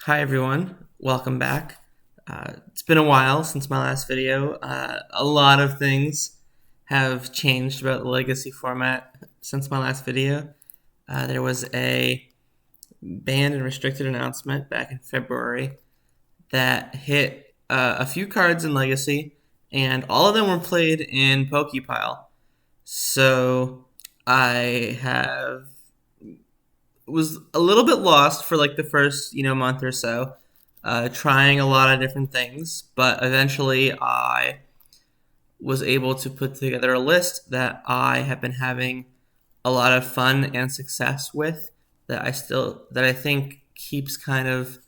Hi everyone, welcome back. It's been a while since my last video. A lot of things have changed about the Legacy format since my last video. There was a banned and restricted announcement back in February that hit a few cards in Legacy, and all of them were played in PokePile. So I was a little bit lost for like the first month or so, trying a lot of different things, but eventually I was able to put together a list that I have been having a lot of fun and success with, that I think keeps kind of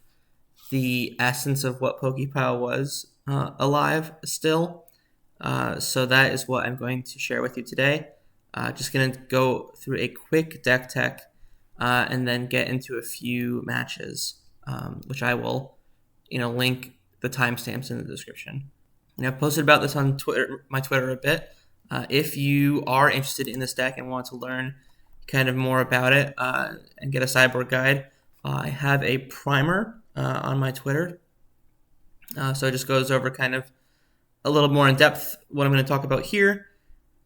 the essence of what PokePile was alive still. So that is what I'm going to share with you today. Just going to go through a quick deck tech and then get into a few matches, which I will, link the timestamps in the description. I've posted about this on my Twitter a bit. If you are interested in this deck and want to learn kind of more about it and get a sideboard guide, I have a primer on my Twitter. So it just goes over kind of a little more in depth what I'm going to talk about here,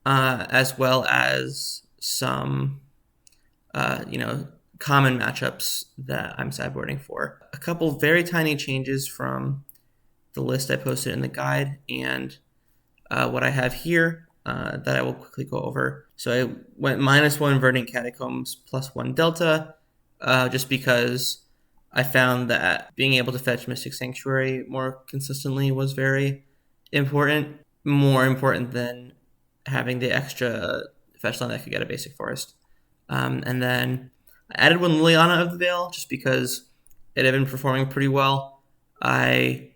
as well as some common matchups that I'm sideboarding for. A couple very tiny changes from the list I posted in the guide and what I have here that I will quickly go over. So I went -1 Verdant Catacombs, +1 Delta, just because I found that being able to fetch Mystic Sanctuary more consistently was very important, more important than having the extra fetch land that could get a basic forest. And then I added one Liliana of the Veil just because it had been performing pretty well. I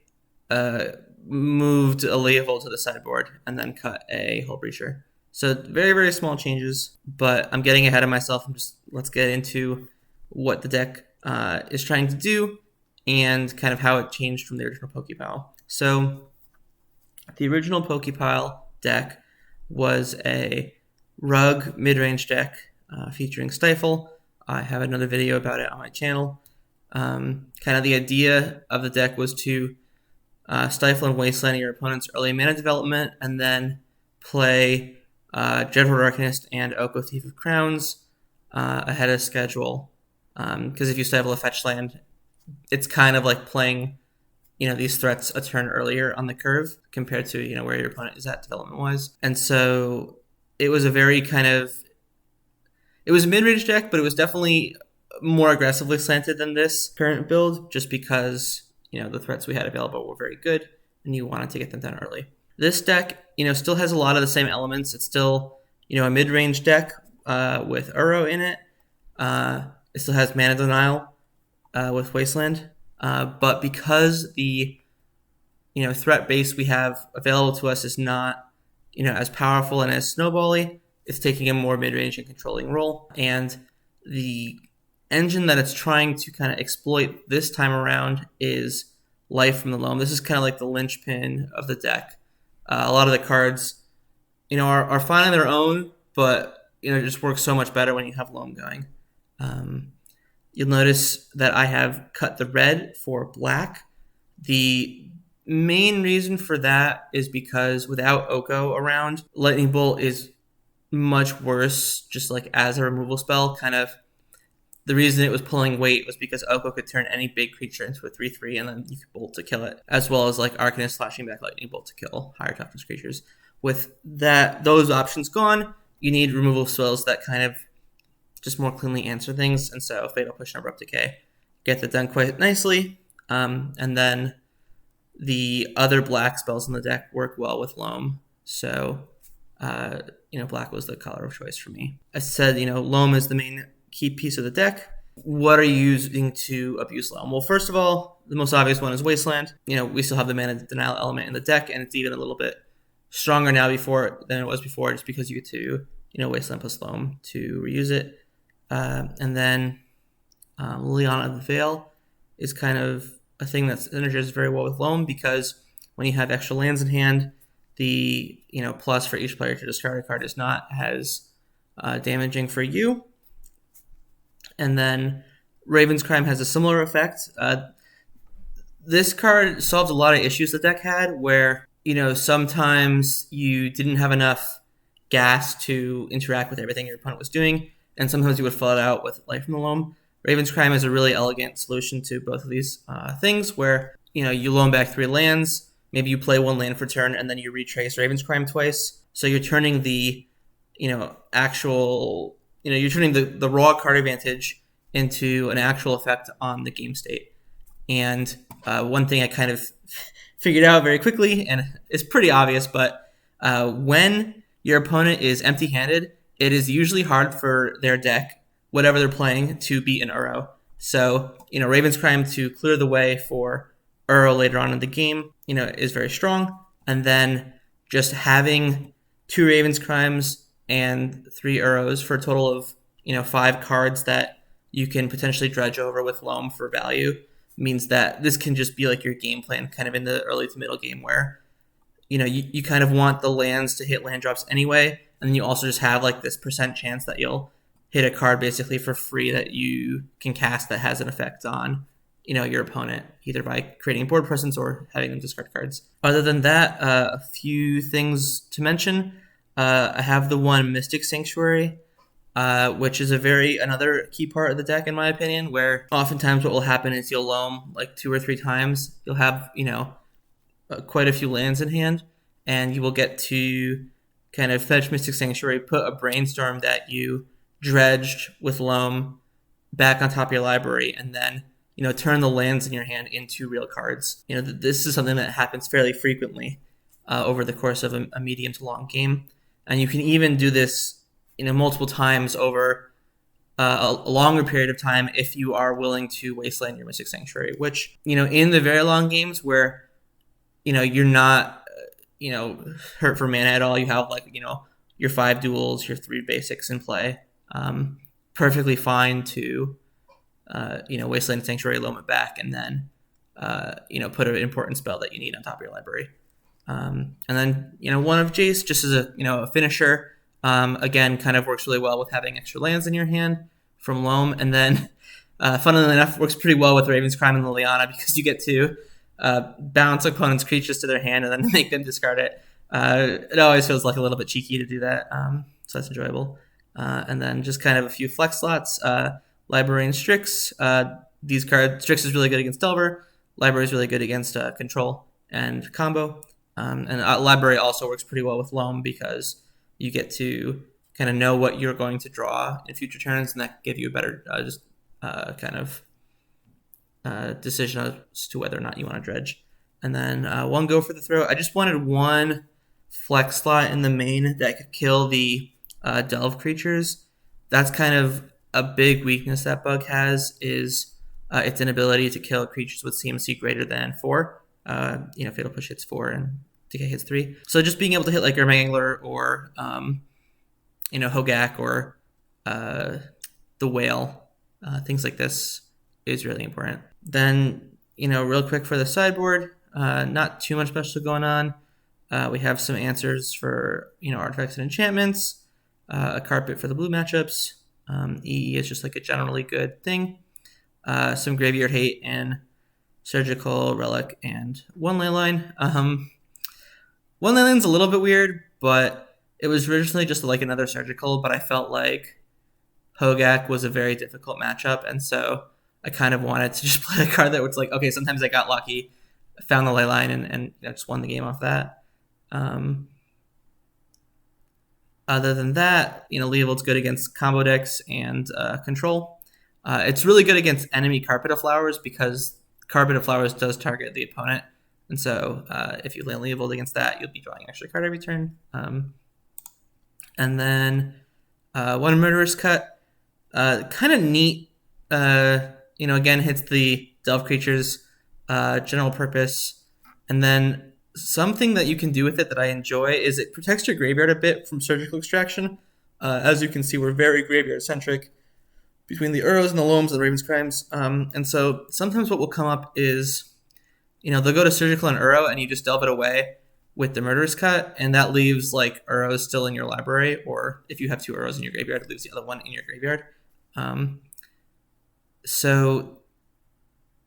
moved a Leovold to the sideboard and then cut a Hull Breacher. So very, very small changes, but I'm getting ahead of myself. Let's get into what the deck is trying to do and kind of how it changed from the original PokePile. So the original PokePile deck was a Rug mid-range deck featuring Stifle. I have another video about it on my channel. Kind of the idea of the deck was to Stifle and Wasteland your opponent's early mana development, and then play Dreadful Arcanist and Oko Thief of Crowns ahead of schedule. Because if you Stifle a fetch land, it's kind of like playing these threats a turn earlier on the curve compared to where your opponent is at development-wise. And so it was a very it was a mid-range deck, but it was definitely more aggressively slanted than this current build, just because the threats we had available were very good, and you wanted to get them done early. This deck, still has a lot of the same elements. It's still, a mid-range deck with Uro in it. It still has mana denial with Wasteland, but because the threat base we have available to us is not as powerful and as snowbally, it's taking a more mid-range and controlling role. And the engine that it's trying to kind of exploit this time around is Life from the Loam. This is kind of like the linchpin of the deck. A lot of the cards, are fine on their own, but it just works so much better when you have Loam going. You'll notice that I have cut the red for black. The main reason for that is because without Oko around, Lightning Bolt is much worse just like as a removal spell. Kind of the reason it was pulling weight was because Oko could turn any big creature into a 3/3 and then you could bolt to kill it, as well as like Arcanist flashing back Lightning Bolt to kill higher toughness creatures. With those options gone, you need removal spells that kind of just more cleanly answer things, and so Fatal Push and Abrupt Decay get that done quite nicely. And then the other black spells in the deck work well with Loam, so black was the color of choice for me. I said, Loam is the main key piece of the deck. What are you using to abuse Loam? Well, first of all, the most obvious one is Wasteland. We still have the mana denial element in the deck, and it's even a little bit stronger now than it was before, just because you get to, Wasteland plus Loam to reuse it. And then Liliana of the Veil is kind of a thing that synergizes very well with Loam, because when you have extra lands in hand, the plus for each player to discard a card is not as damaging for you. And then Raven's Crime has a similar effect. this card solves a lot of issues the deck had where, sometimes you didn't have enough gas to interact with everything your opponent was doing, and sometimes you would flood out with Life from the Loam. Raven's Crime is a really elegant solution to both of these things where, you loam back 3 lands, maybe you play 1 land for turn, and then you retrace Raven's Crime twice. So you're turning the, actual, you're turning the raw card advantage into an actual effect on the game state. And one thing I kind of figured out very quickly, and it's pretty obvious, but when your opponent is empty-handed, it is usually hard for their deck, whatever they're playing, to beat an Uro. So, Raven's Crime to clear the way for Uro later on in the game, is very strong. And then just having 2 Raven's Crimes and 3 Uros for a total of, 5 cards that you can potentially dredge over with Loam for value means that this can just be like your game plan kind of in the early to middle game where, you kind of want the lands to hit land drops anyway. And then you also just have like this % chance that you'll hit a card basically for free that you can cast that has an effect on, your opponent, either by creating board presence or having them discard cards. Other than that, a few things to mention. I have the one Mystic Sanctuary, which is another key part of the deck in my opinion, where oftentimes what will happen is you'll loam like 2 or 3 times. You'll have, quite a few lands in hand, and you will get to kind of fetch Mystic Sanctuary, put a Brainstorm that you dredged with Loam back on top of your library, and then, turn the lands in your hand into real cards. This is something that happens fairly frequently over the course of a medium to long game. And you can even do this, multiple times over a longer period of time if you are willing to wasteland your Mystic Sanctuary, which, in the very long games where, you're not, hurt for mana at all, you have like, your 5 duels, your 3 basics in play, perfectly fine to, wasteland Sanctuary, loam it back, and then, put an important spell that you need on top of your library. And then, one of Jace, just as a finisher, again, kind of works really well with having extra lands in your hand from Loam. And then, funnily enough, works pretty well with Raven's Crime and Liliana because you get to bounce opponents' creatures to their hand and then make them discard it. It always feels like a little bit cheeky to do that, so that's enjoyable. And then just kind of a few flex slots. Library and Strix. These cards, Strix is really good against Delver. Library is really good against Control and Combo. And Library also works pretty well with Loam because you get to kind of know what you're going to draw in future turns, and that give you a better decision as to whether or not you want to dredge. And then one Go for the Throat. I just wanted one flex slot in the main that could kill the Delve creatures. That's kind of a big weakness that Bug has is its inability to kill creatures with CMC greater than 4. Fatal Push hits 4 and Decay hits 3. So just being able to hit like Ermangler or, Hogak or the Whale, things like this is really important. Then, real quick for the sideboard, not too much special going on. We have some answers for, artifacts and enchantments, a carpet for the blue matchups. EE is just like a generally good thing. Some Graveyard Hate and Surgical, Relic, and one Leyline. One Leyline's a little bit weird, but it was originally just like another Surgical, but I felt like Hogak was a very difficult matchup, and so I kind of wanted to just play a card that was like, okay, sometimes I got lucky, found the Leyline, and just won the game off that. Other than that, Leovold's good against combo decks and Control. It's really good against enemy Carpet of Flowers because Carpet of Flowers does target the opponent. And so if you land Leovold against that, you'll be drawing an extra card every turn. And then one Murderous Cut. Kind of neat. Again, hits the Delve creatures, general purpose. And then something that you can do with it that I enjoy is it protects your graveyard a bit from Surgical Extraction. As you can see, we're very graveyard-centric between the Uros and the Loams and the Raven's Crimes. And so sometimes what will come up is, they'll go to Surgical and Uro, and you just delve it away with the Murderous Cut, and that leaves, like, Uros still in your library, or if you have 2 Uros in your graveyard, it leaves the other one in your graveyard. So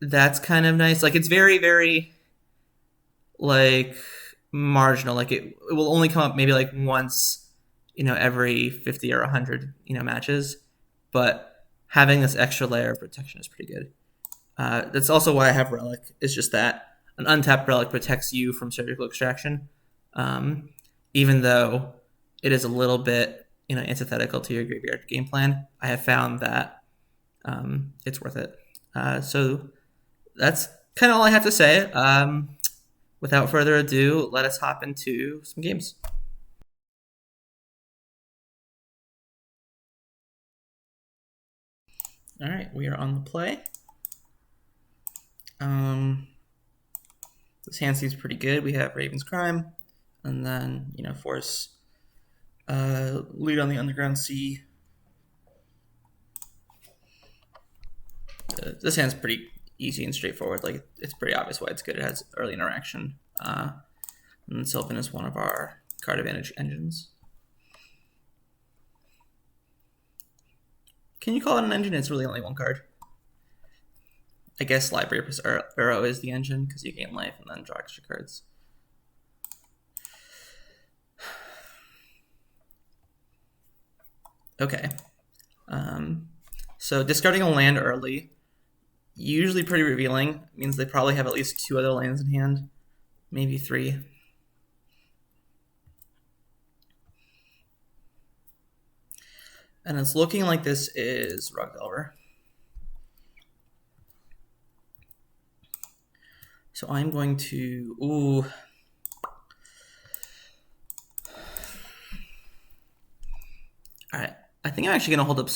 that's kind of nice. Like, it's very, very, like, marginal. Like, it will only come up maybe, like, once, every 50 or 100, matches. But having this extra layer of protection is pretty good. That's also why I have Relic. It's just that an untapped Relic protects you from surgical extraction, even though it is a little bit, antithetical to your graveyard game plan. I have found that it's worth it. So that's kind of all I have to say. Without further ado, let us hop into some games. All right, we are on the play. This hand seems pretty good. We have Raven's Crime, and then, Force, Lead on the Underground Sea. This hand's pretty easy and straightforward. Like, it's pretty obvious why it's good. It has early interaction. And Sylvan is one of our card advantage engines. Can you call it an engine? It's really only one card. I guess Library plus Arrow is the engine because you gain life and then draw extra cards. Okay. So discarding a land early, usually pretty revealing. It means they probably have at least 2 other lands in hand, maybe 3. And it's looking like this is Rug Delver. So I'm going to, all right, I think I'm actually going to hold up,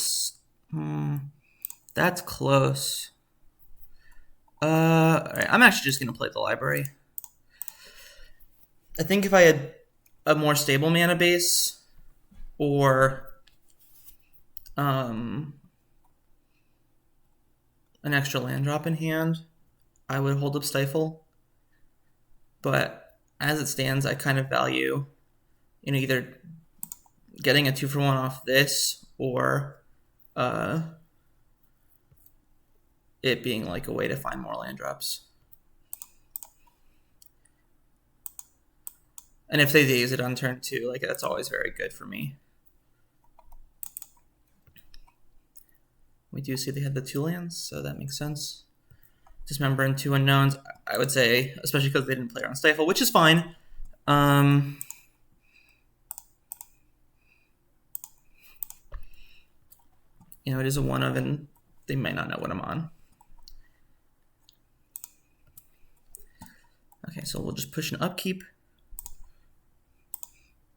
that's close. All right, I'm actually just going to play the Library. I think if I had a more stable mana base or an extra land drop in hand, I would hold up Stifle. But as it stands, I kind of value, either getting a 2-for-1 off this or it being like a way to find more land drops. And if they use it on turn 2, like, that's always very good for me. We do see they had the 2 lands, so that makes sense. Dismember and 2 unknowns, I would say, especially because they didn't play around Stifle, which is fine. It is a 1-of, and they might not know what I'm on. Okay, so we'll just push an upkeep.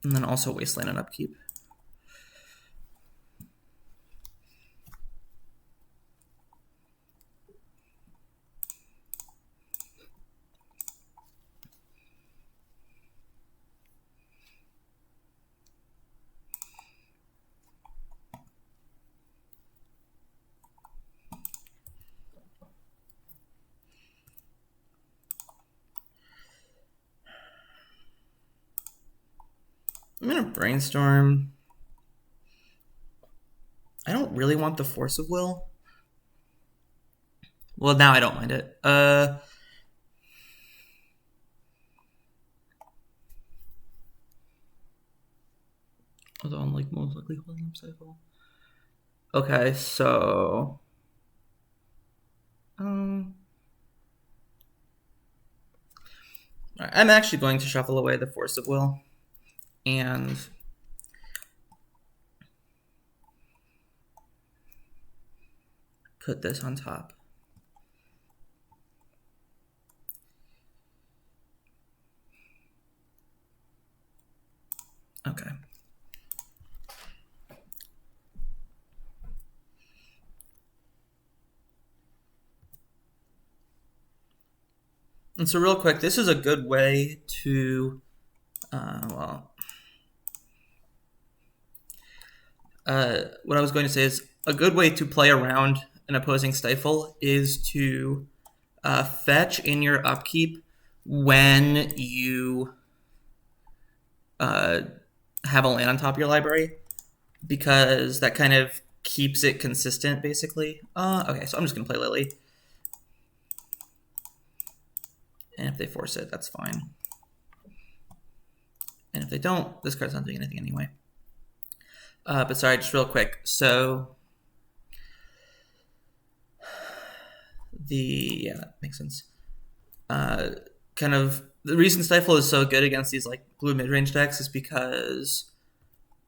And then also Wasteland and upkeep. I'm going to Brainstorm. I don't really want the Force of Will. Well, now I don't mind it. Although I'm like most likely holding up Stifle. Okay, so I'm actually going to shuffle away the Force of Will and put this on top. Okay. And so real quick, this is a good way to, what I was going to say is a good way to play around an opposing Stifle is to fetch in your upkeep when you have a land on top of your library, because that kind of keeps it consistent, basically. Okay, so I'm just going to play Lily. And if they force it, that's fine. And if they don't, this card's not doing anything anyway. But sorry, just real quick. So yeah, that makes sense. Kind of the reason Stifle is so good against these like blue mid-range decks is because,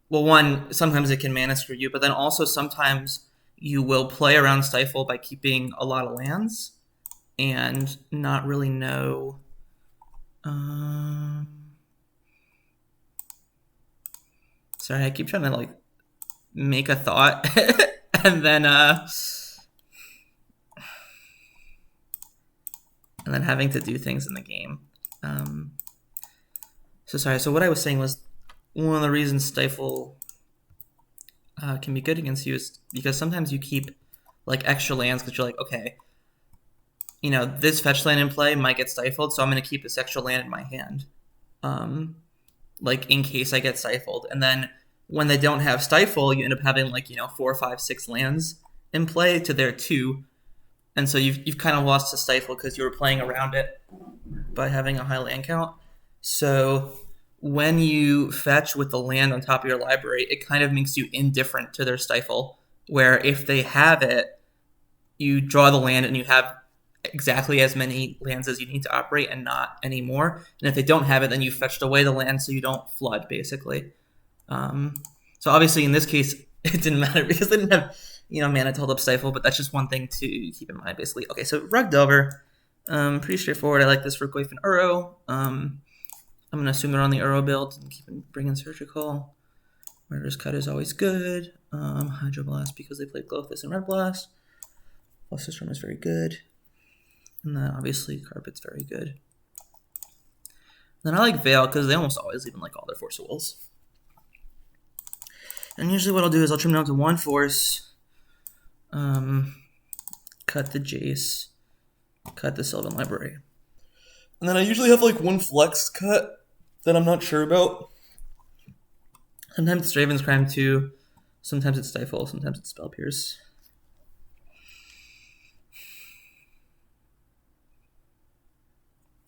well, one, sometimes it can mana screw you, but then also sometimes you will play around Stifle by keeping a lot of lands and not really know. Sorry, I keep trying to like make a thought and then having to do things in the game. So sorry. So what I was saying was one of the reasons Stifle can be good against you is because sometimes you keep like extra lands because you're like, okay, you know, this fetch land in play might get stifled, so I'm going to keep this extra land in my hand, like in case I get stifled. And then when they don't have stifle, you end up having like, you know, 4, 5, 6 lands in play to their 2, and so you've kind of lost to stifle because you were playing around it by having a high land count. So when you fetch with the land on top of your library, it kind of makes you indifferent to their stifle, where if they have it, you draw the land and you have exactly as many lands as you need to operate and not any more. And if they don't have it, then you fetched away the land so you don't flood, basically. So obviously in this case, it didn't matter because they didn't have, you know, mana to hold up Stifle, but that's just one thing to keep in mind, basically. Okay, so Rug Delver, pretty straightforward. I like this for Goyf and Uro. I'm going to assume they're on the Uro build and keep bringing Surgical. Murderous Cut is always good. Hydroblast because they played Glothis and Red Blast. Flusterstorm is very good. And then obviously Carpet's very good. Then I like Veil because they almost always leave in like all their Force of Wills. And usually what I'll do is I'll trim down to 1 Force, cut the Jace, cut the Sylvan Library. And then I usually have like 1 Flex cut that I'm not sure about. Sometimes it's Raven's Crime too. Sometimes it's Stifle. Sometimes it's Spell Pierce.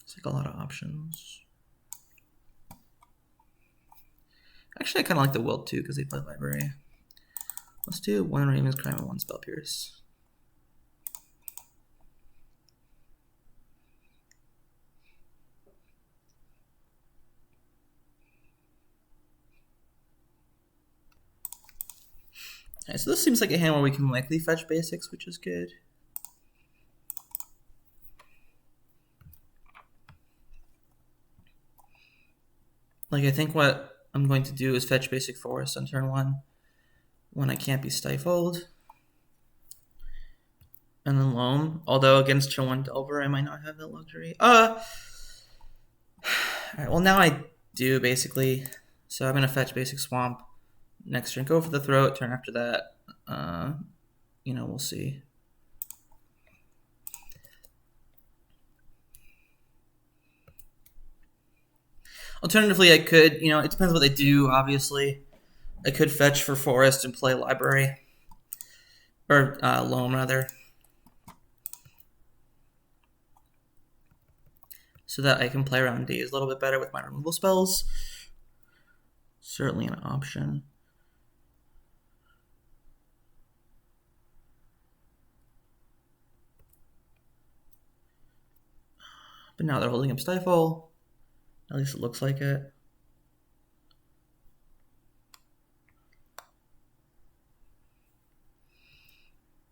It's like a lot of options. Actually, I kind of like the Wilt too because they play Library. Let's do 1 Raven's Crime and 1 Spell Pierce. Alright, so this seems like a hand where we can likely fetch basics, which is good. Like, I think what I'm going to do is fetch basic Forest on turn 1 when I can't be stifled. And then Loam, although against turn 1 Delver, I might not have that luxury. Alright, well now I do, basically. So I'm going to fetch basic Swamp. Next turn, go for the Throat. Turn after that, you know, we'll see. Alternatively, I could, you know, it depends what they do, obviously. I could fetch for Forest and play Library. Or Loam, rather. So that I can play around Daze a little bit better with my removal spells. Certainly an option. But now they're holding up Stifle. At least it looks like it.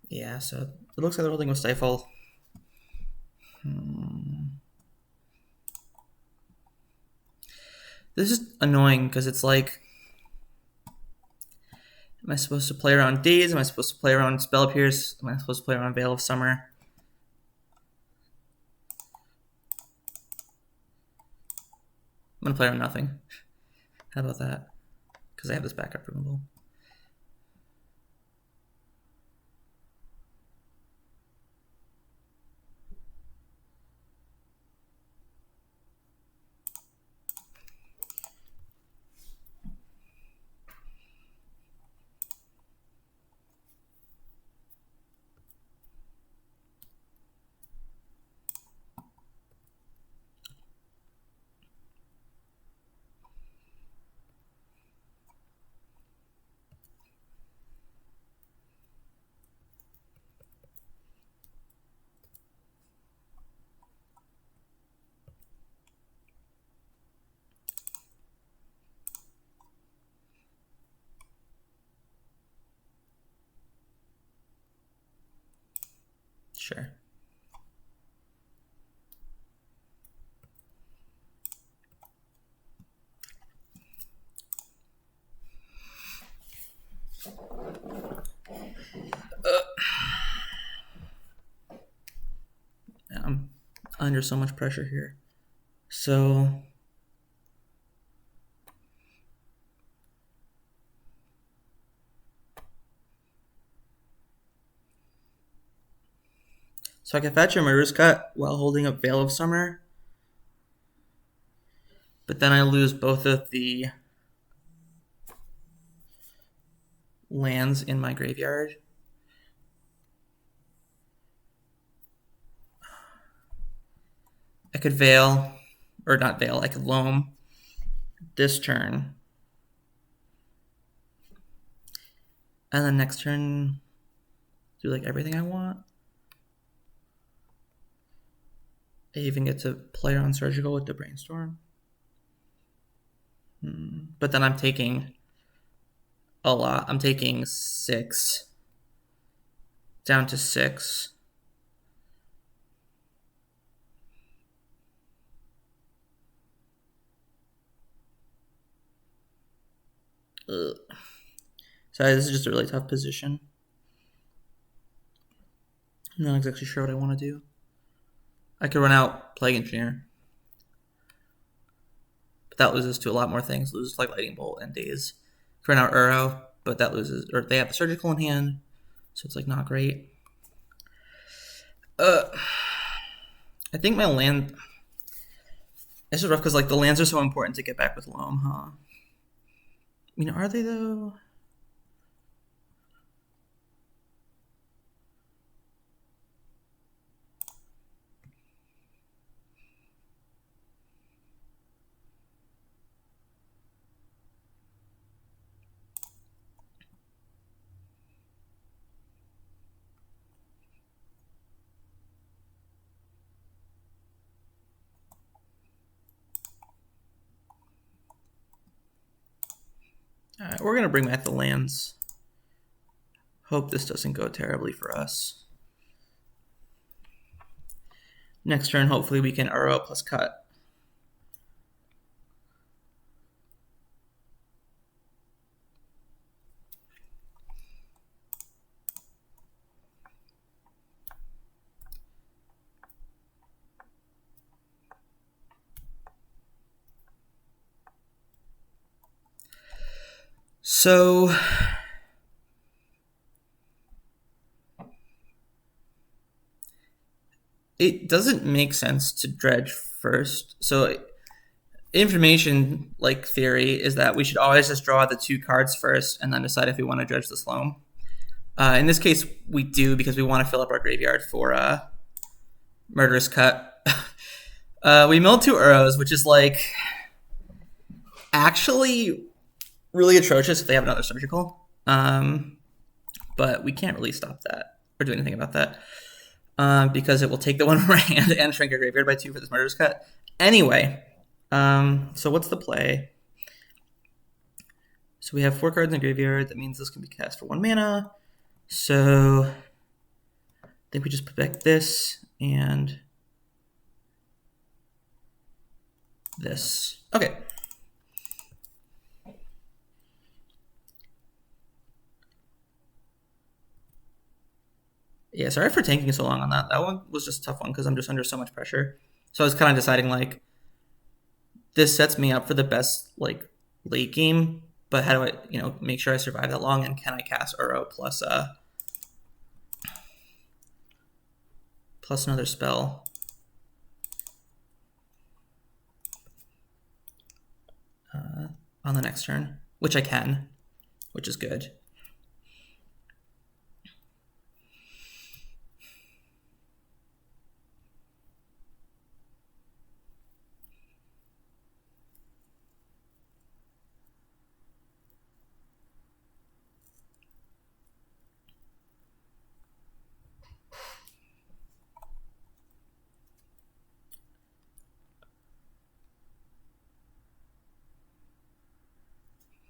Yeah, so it looks like they're holding up Stifle. This is annoying because it's like, am I supposed to play around Daze? Am I supposed to play around Spell Pierce? Am I supposed to play around Veil of Summer? I'm going to play around nothing. How about that? Because I have this backup removal. Sure. I'm under so much pressure here. So I can fetch a Murderous Cut while holding up Veil of Summer. But then I lose both of the lands in my graveyard. I could Veil, or not Veil, I could Loam this turn. And then next turn, do like everything I want. I even get to play on Surgical with the Brainstorm. But then I'm taking a lot. I'm taking 6 down to 6. Ugh. So this is just a really tough position. I'm not exactly sure what I want to do. I could run out Plague Engineer. But that loses to a lot more things. Loses like Lightning Bolt and Daze. Could run out Uro, but that loses, or they have the Surgical in hand, so it's like not great. I think my land. It's just rough because like the lands are so important to get back with Loam, huh? I mean, are they though? All right, we're going to bring back the lands. Hope this doesn't go terribly for us. Next turn, hopefully we can Uro plus cut. So it doesn't make sense to dredge first. So information like theory is that we should always just draw the 2 cards first and then decide if we want to dredge the Loam. In this case, we do because we want to fill up our graveyard for Murderous Cut. We milled 2 Uros, which is like actually really atrocious if they have another Surgical. But we can't really stop that or do anything about that because it will take the one from our hand and shrink our graveyard by 2 for this Murderous Cut. Anyway, so what's the play? So we have 4 cards in the graveyard. That means this can be cast for 1 mana. So I think we just put back this and this. Okay. Yeah, sorry for tanking so long on that. That one was just a tough one because I'm just under so much pressure. So I was kind of deciding like this sets me up for the best like late game, but how do I, make sure I survive that long, and can I cast Uro plus another spell? On the next turn, which I can, which is good.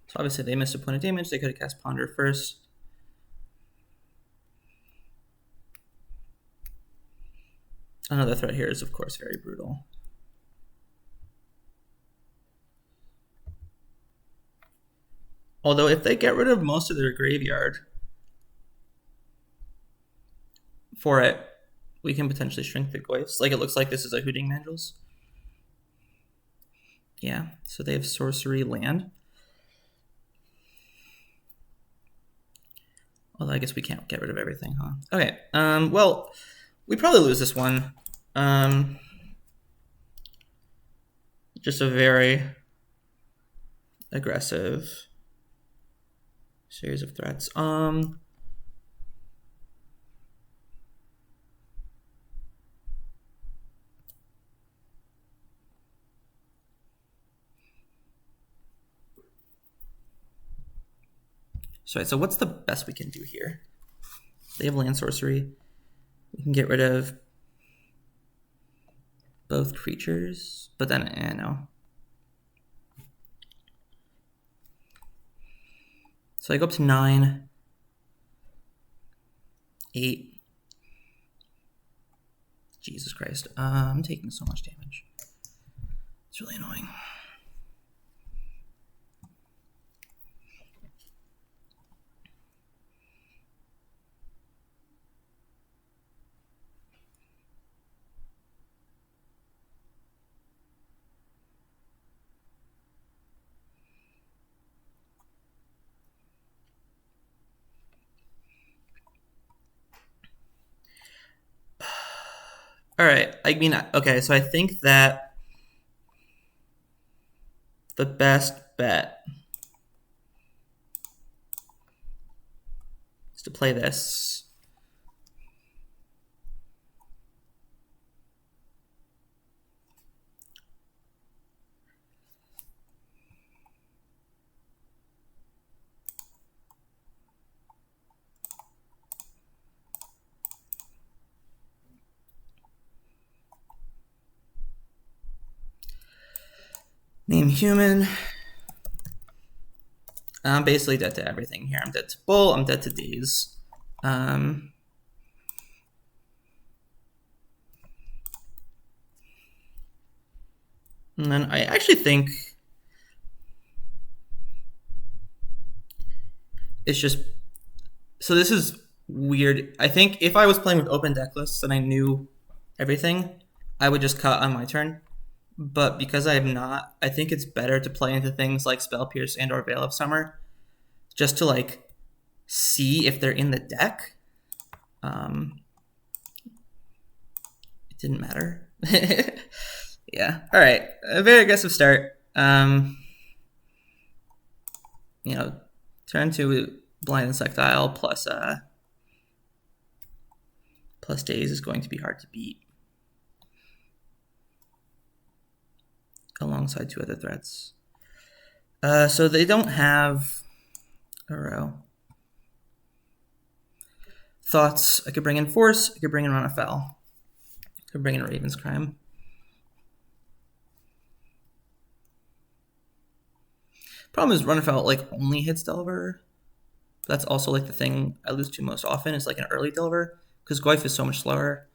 So obviously they missed a point of damage. They could have cast Ponder first. Another threat here is, of course, very brutal. Although if they get rid of most of their graveyard for it, we can potentially shrink the Goyfs. Like, it looks like this is a Hooting Mandrills. Yeah, so they have sorcery land. Although I guess we can't get rid of everything, huh? Okay, well, we probably lose this one. Just a very aggressive series of threats. So what's the best we can do here? They have land sorcery. We can get rid of both creatures, but then, no. So I go up to 9, 8. Jesus Christ. I'm taking so much damage. It's really annoying. All right. I mean, okay, so I think that the best bet is to play this. Name human. I'm basically dead to everything here. I'm dead to Bull. I'm dead to Daze. And then I actually think it's just... So this is weird. I think if I was playing with open deck lists and I knew everything, I would just cut on my turn. But because I am not, I think it's better to play into things like Spell Pierce and or Veil of Summer, just to like see if they're in the deck. It didn't matter. Yeah. All right. A very aggressive start. You know, turn to Blind Insectile plus Daze is going to be hard to beat. Alongside 2 other threats. So they don't have a row. Thoughts. I could bring in Force. I could bring in Run Afoul. I could bring in Raven's Crime. Problem is Run Afoul like only hits Delver. That's also like the thing I lose to most often is like an early Delver because Goyf is so much slower.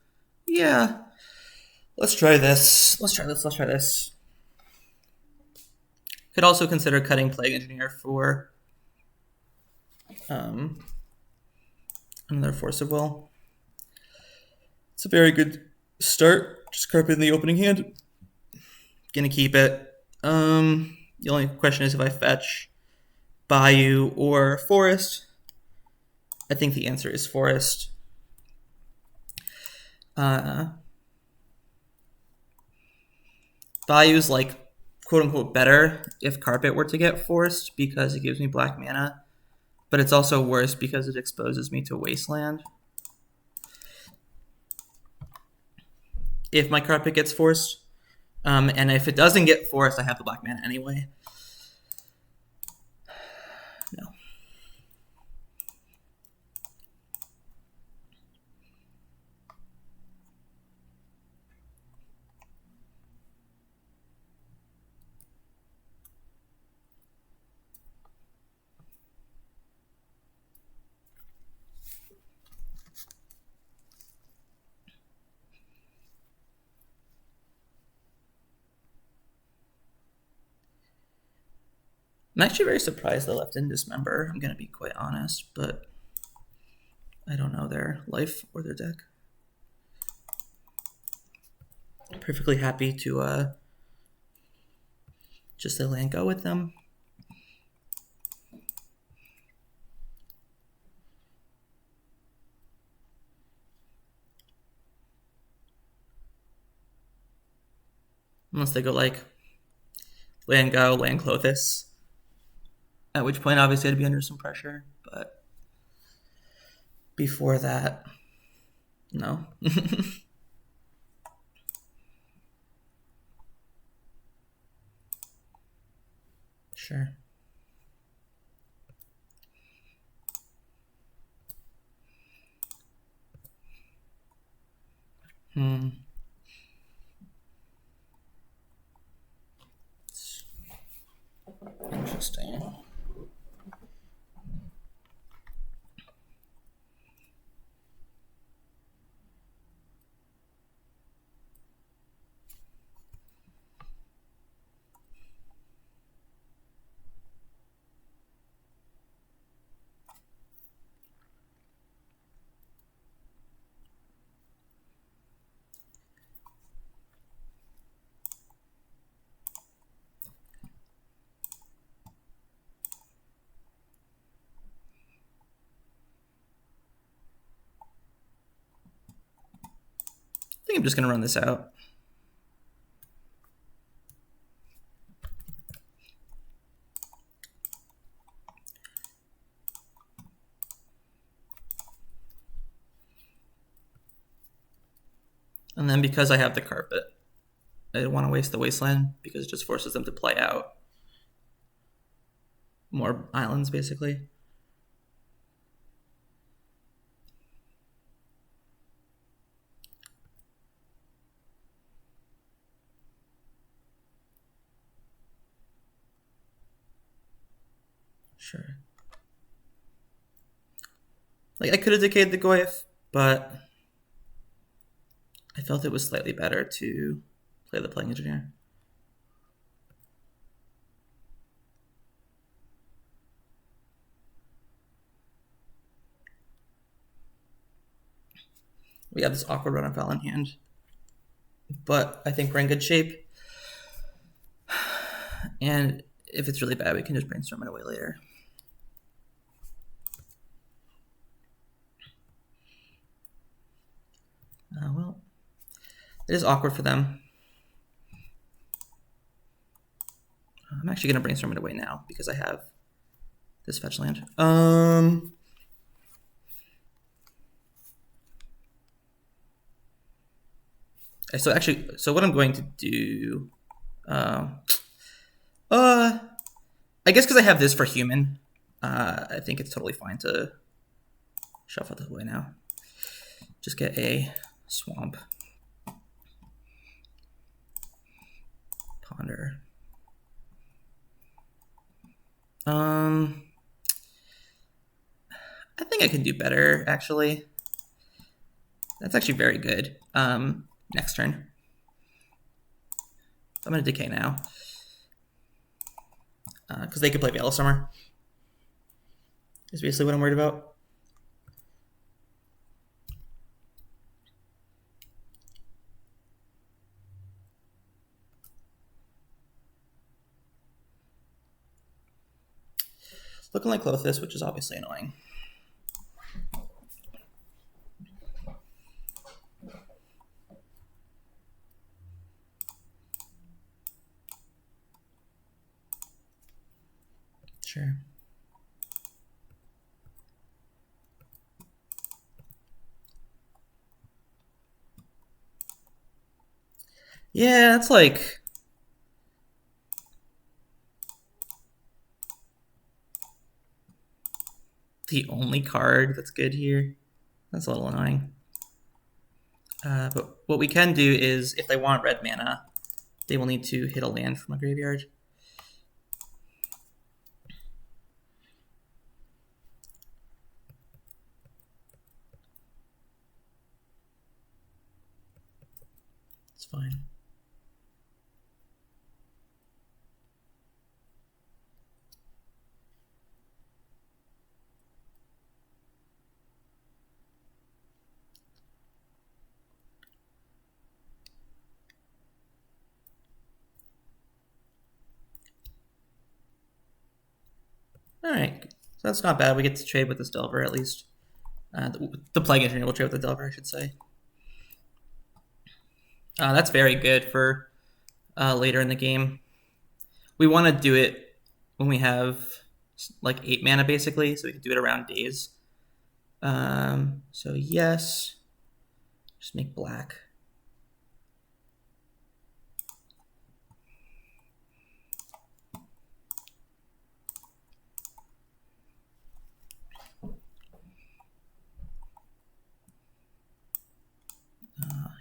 Yeah. Let's try this. Let's try this. Could also consider cutting Plague Engineer for another Force of Will. It's a very good start. Just carpet in the opening hand. Gonna keep it. The only question is if I fetch Bayou or Forest. I think the answer is Forest. Bayou's like quote-unquote better if Carpet were to get forced because it gives me black mana, but it's also worse because it exposes me to Wasteland. If my Carpet gets forced, and if it doesn't get forced, I have the black mana anyway. No. I'm actually very surprised they left in Dismember, I'm going to be quite honest, but I don't know their life or their deck. I'm perfectly happy to just let land go with them. Unless they go like land go, land Clothis. At which point, obviously, I'd be under some pressure. But before that, no. Sure. Interesting. I think I'm just going to run this out. And then because I have the carpet, I don't want to waste the Wasteland because it just forces them to play out more islands, basically. Sure. Like, I could have decayed the Goyf, but I felt it was slightly better to play the Playing Engineer. We have this awkward Run Afoul in hand, but I think we're in good shape. And if it's really bad, we can just Brainstorm it away later. Well, it is awkward for them. I'm actually going to Brainstorm it away now because I have this fetch land. So what I'm going to do, I guess because I have this for human, I think it's totally fine to shuffle this away now. Just get a swamp. Ponder. I think I can do better, actually. That's actually very good. Next turn. I'm going to decay now. Because they could play Veil of Summer. Is basically what I'm worried about. Looking like Clothis, which is obviously annoying. Sure. Yeah, it's like the only card that's good here. That's a little annoying. But what we can do is, if they want red mana, they will need to hit a land from a graveyard. It's fine. right, so that's not bad. We get to trade with this Delver at least. The Plague Engineer will trade with the Delver, I should say. That's very good for later in the game. We want to do it when we have like 8 mana basically, so we can do it around days. So yes, just make black.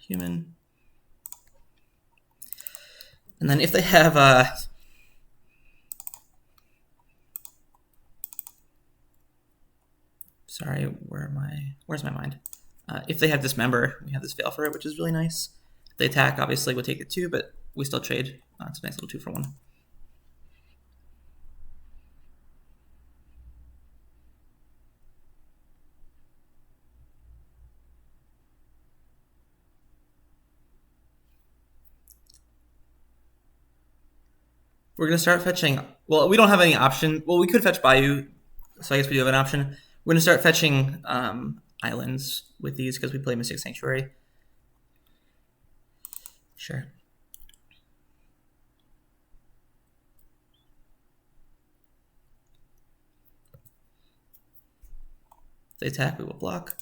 Human. And then if they have sorry, where's my mind? If they have Dismember, we have this Fail for it, which is really nice. If they attack, obviously we'll take it too, but we still trade. It's a nice little 2-for-1. We're going to start fetching... Well, we don't have any option. Well, we could fetch Bayou, so I guess we do have an option. We're going to start fetching islands with these because we play Mystic Sanctuary. Sure. If they attack, we will block.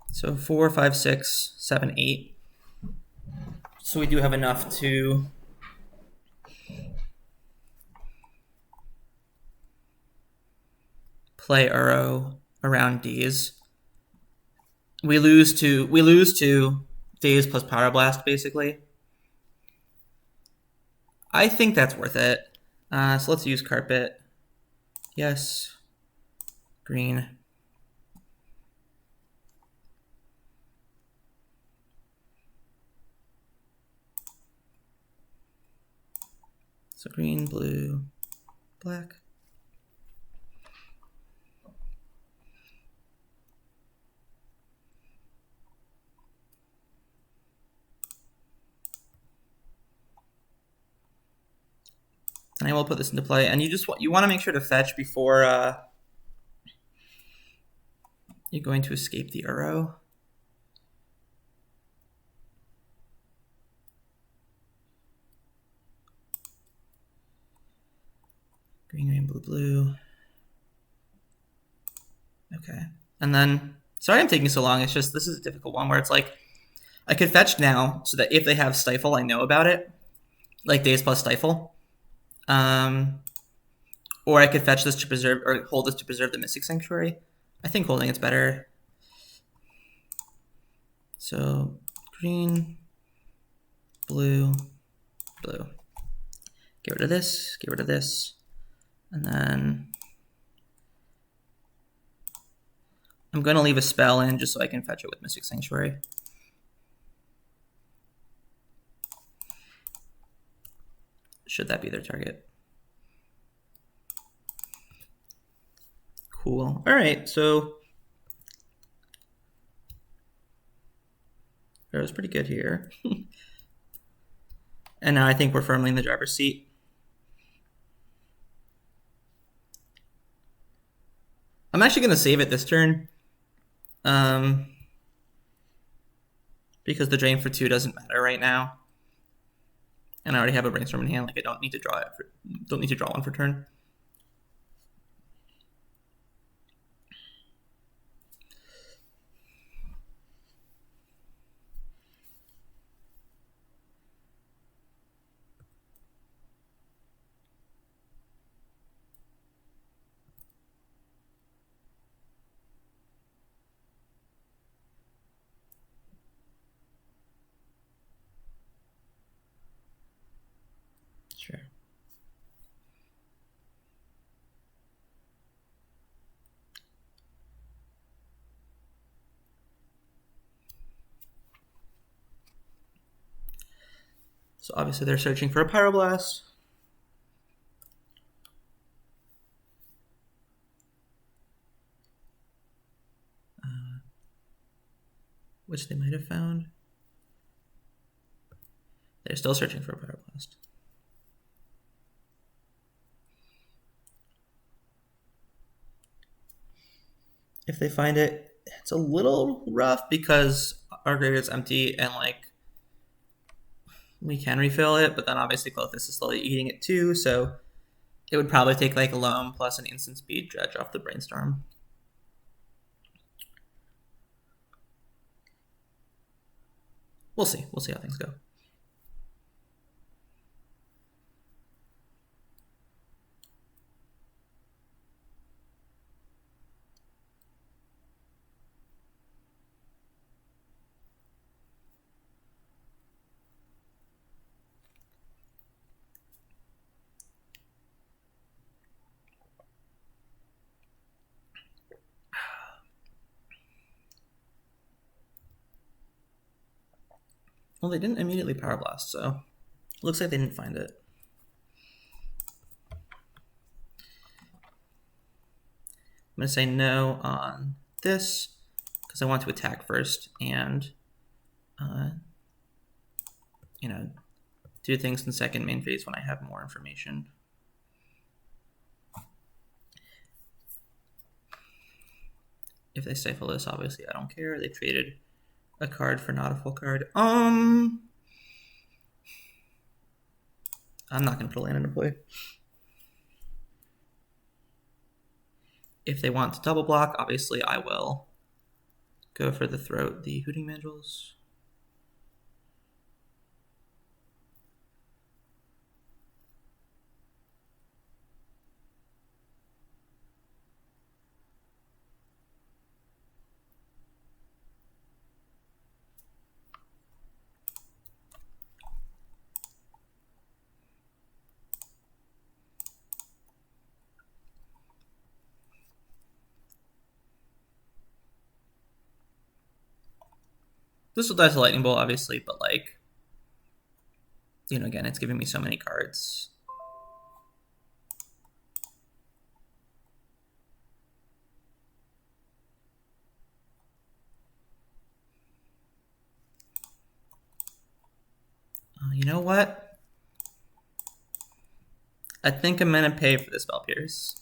So 4, 5, 6, 7, 8. So we do have enough to play Uro around D's. We lose to Daze plus Power Blast, basically. I think that's worth it. So let's use Carpet. Yes. Green. So green, blue, black. And I will put this into play. And you want to make sure to fetch before you're going to escape the Uro. Green, green, blue, blue. Okay. And then, sorry I'm taking so long. It's just, this is a difficult one where it's like, I could fetch now so that if they have Stifle, I know about it. Like Daze plus Stifle. Or I could fetch this to preserve, or hold this to preserve the Mystic Sanctuary. I think holding it's better. So green, blue, blue. Get rid of this, get rid of this. And then I'm going to leave a spell in just so I can fetch it with Mystic Sanctuary. Should that be their target? Cool. All right, so that was pretty good here. And now I think we're firmly in the driver's seat. I'm actually going to save it this turn. Because the drain for 2 doesn't matter right now. And I already have a Brainstorm in hand, like I don't need to draw it don't need to draw one for turn. Sure. So obviously they're searching for a Pyroblast. Which they might have found. They're still searching for a Pyroblast. If they find it, it's a little rough because our graveyard's empty and like we can refill it, but then obviously Klothys is slowly eating it too, so it would probably take like a Loam plus an instant speed dredge off the Brainstorm. We'll see. We'll see how things go. Well, they didn't immediately Power Blast, so it looks like they didn't find it. I'm going to say no on this because I want to attack first and, you know, do things in second main phase when I have more information. If they stifle this, obviously I don't care. They traded a card for not a full card. I'm not going to put a land into play. If they want to double block, obviously I will go for the throat, the Hooting Mandrills. This will die to Lightning Bolt, obviously, but like, you know, again, it's giving me so many cards. You know what? I think I'm gonna pay for the Spell Pierce.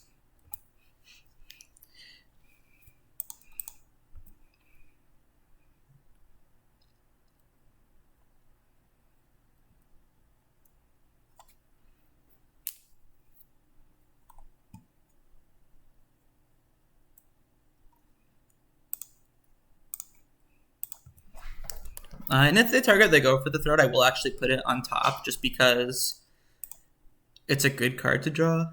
And if they target, they go for the throat, I will actually put it on top just because it's a good card to draw.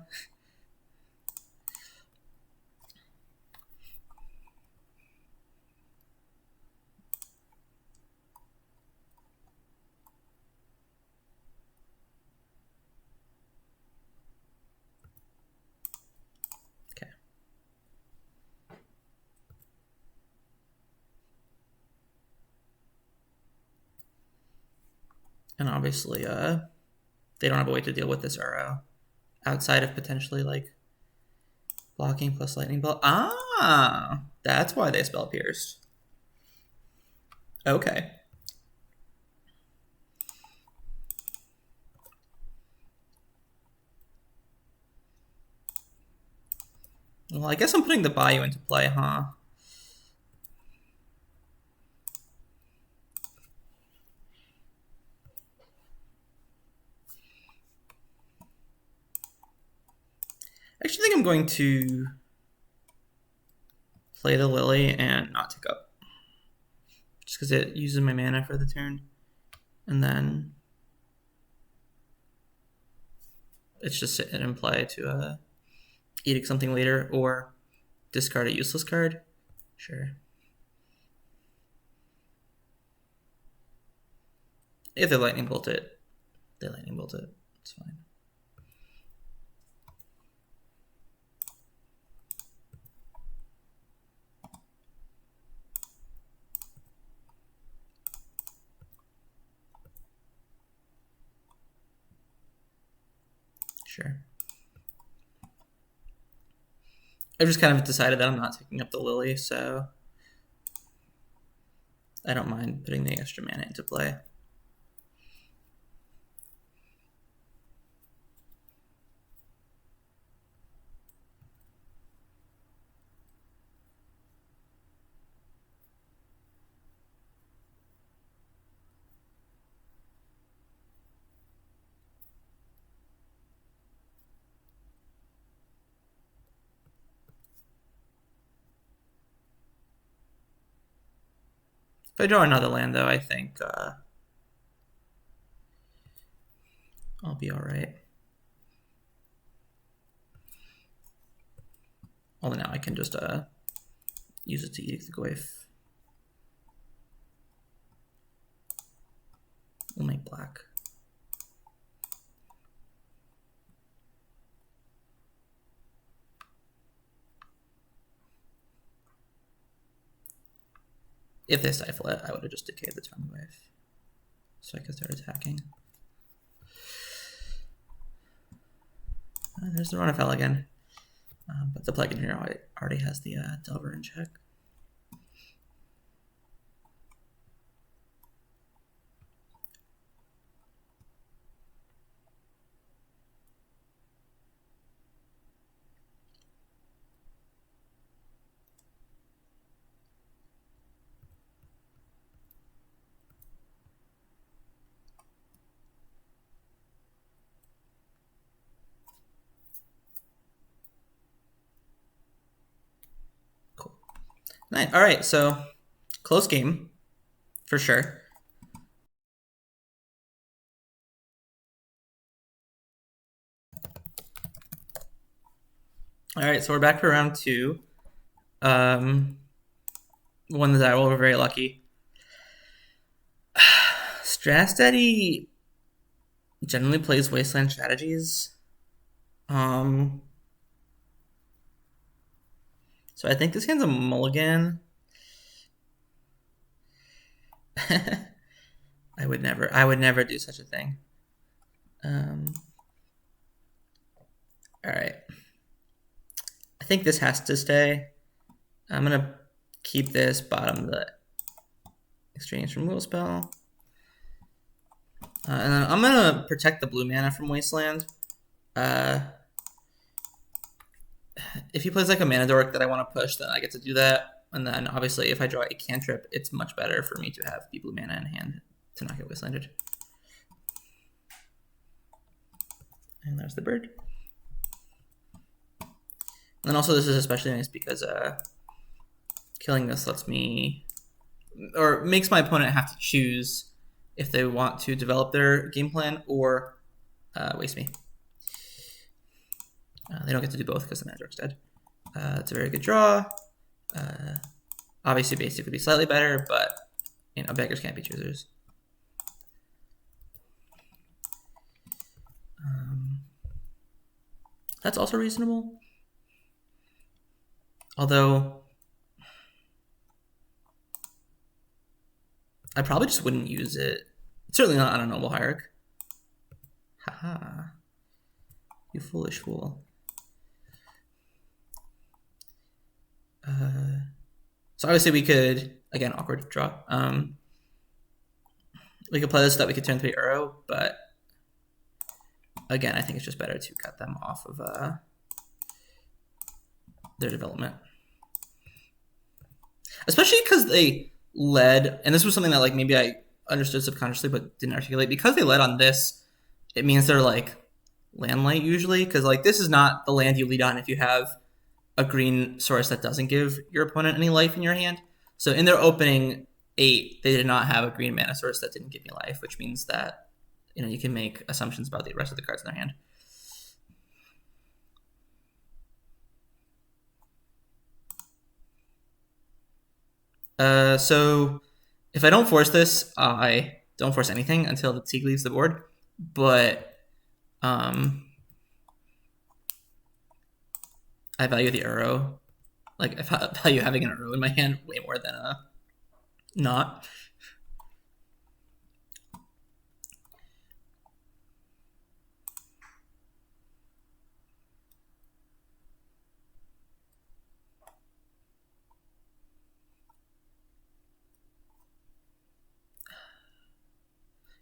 Okay. And obviously, they don't have a way to deal with this arrow outside of potentially like blocking plus lightning bolt. Ah, that's why they spell pierced. Okay. Well, I guess I'm putting the Bayou into play, huh? I actually think I'm going to play the Lily and not tick up. Just because it uses my mana for the turn. And then it's just sitting in play to edict something later or discard a useless card. Sure. If they lightning bolt it, they lightning bolt it. It's fine. Sure. I've just kind of decided that I'm not taking up the Lily, so I don't mind putting the extra mana into play. If I draw another land, though, I think I'll be all right. Although now I can just use it to Edict the Goyf. We'll make black. If they stifle it, I would have just decayed the turn Goyf, so I could start attacking. There's the Run Afoul again. But the plugin here already has the Delver in check. Nice. All right, so close game for sure. All right, so we're back for round 2. Won the die roll. We're very lucky. Strasteady generally plays Wasteland strategies. So I think this hand's a mulligan. I would never do such a thing. All right. I think this has to stay. I'm gonna keep this bottom the exchange removal spell. And then I'm gonna protect the blue mana from Wasteland. If he plays like a mana dork that I want to push, then I get to do that. And then obviously if I draw a cantrip, it's much better for me to have the blue mana in hand to not get Wastelanded. And there's the bird. And then also this is especially nice because killing this lets me, or makes my opponent have to choose if they want to develop their game plan or waste me. They don't get to do both because the mana dork's dead. It's a very good draw. Obviously basic would be slightly better, but you know, beggars can't be choosers. That's also reasonable. Although I probably just wouldn't use it. Certainly not on a Noble Hierarch. Haha. You foolish fool. So obviously we could, again, awkward draw. We could play this so that we could turn 3 Uro, but again, I think it's just better to cut them off of their development. Especially because they led, and this was something that like maybe I understood subconsciously but didn't articulate. Because they led on this, it means they're like land light usually, because like this is not the land you lead on if you have a green source that doesn't give your opponent any life in your hand. So in their opening 8, they did not have a green mana source that didn't give me life, which means that you know you can make assumptions about the rest of the cards in their hand. So if I don't force this, I don't force anything until the Teague leaves the board. But I value the Uro. Like I value having an Uro in my hand way more than not.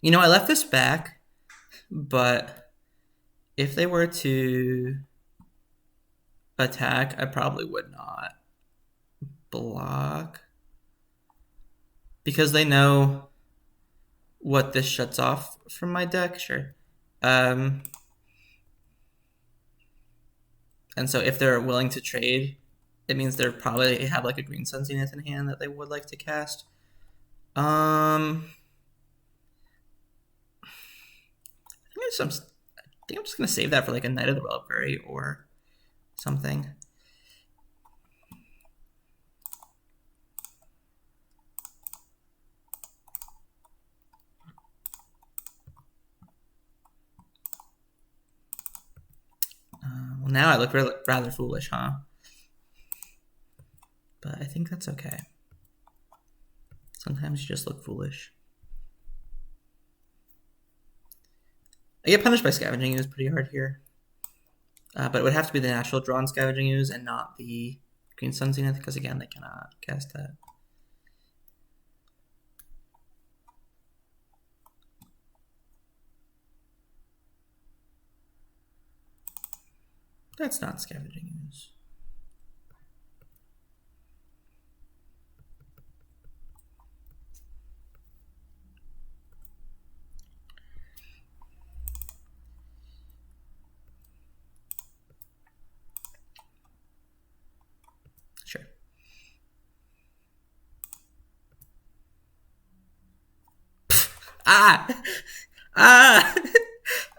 You know, I left this back, but if they were to attack, I probably would not block. Because they know what this shuts off from my deck, sure. And so if they're willing to trade, it means they're probably have like a green Sun Zenith in hand that they would like to cast. I think I'm just gonna save that for like a Knight of the Reliquary or something. Well, now I look rather foolish, huh? But I think that's okay. Sometimes you just look foolish. I get punished by Scavenging Ooze pretty hard here. But it would have to be the natural drawn Scavenging Ooze and not the Green Sun Zenith, because again, they cannot cast that. That's not Scavenging Ooze. Sure. Ah! Ah!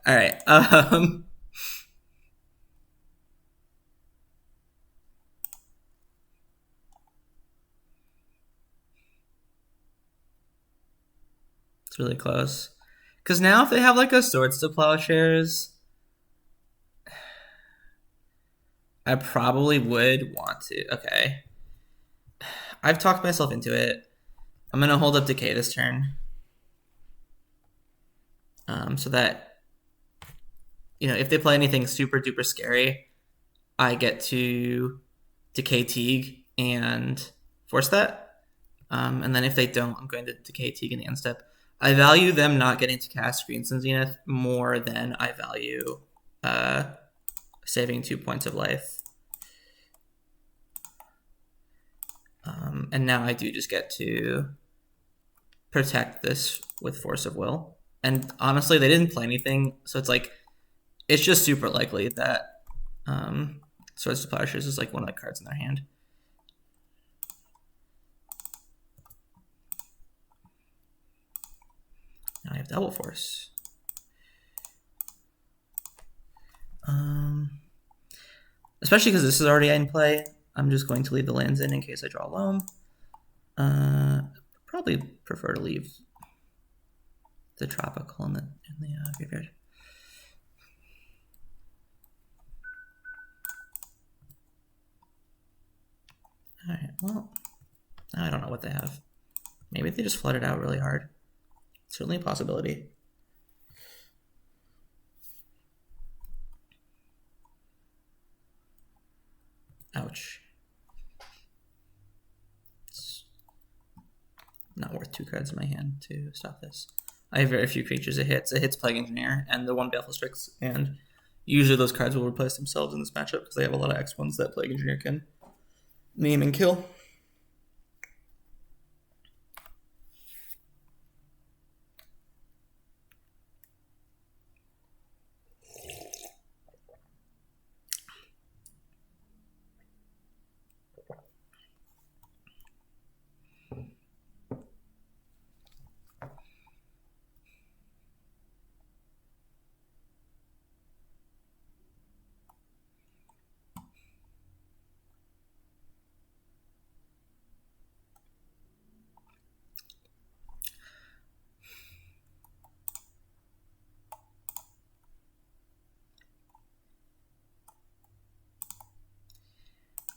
All right. It's really close. Because now if they have like a Swords to Plowshares, I probably would want to. Okay. I've talked myself into it. I'm going to hold up Decay this turn. So that, you know, if they play anything super duper scary, I get to Decay Teague and force that. And then if they don't, I'm going to Decay Teague in the end step. I value them not getting to cast Green Sun Zenith more than I value saving 2 points of life. And now I do just get to protect this with Force of Will. And honestly, they didn't play anything, so it's like, it's just super likely that Swords to Plowshares is like one of the cards in their hand. Now I have Double Force. Especially because this is already in play, I'm just going to leave the lands in case I draw Loam. Probably prefer to leave the Tropical in the graveyard. All right, well, I don't know what they have. Maybe they just flooded out really hard. Certainly a possibility. Ouch. It's not worth 2 cards in my hand to stop this. I have very few creatures it hits. It hits Plague Engineer and the one Baleful Strix, and usually those cards will replace themselves in this matchup because they have a lot of X1s that Plague Engineer can name and kill.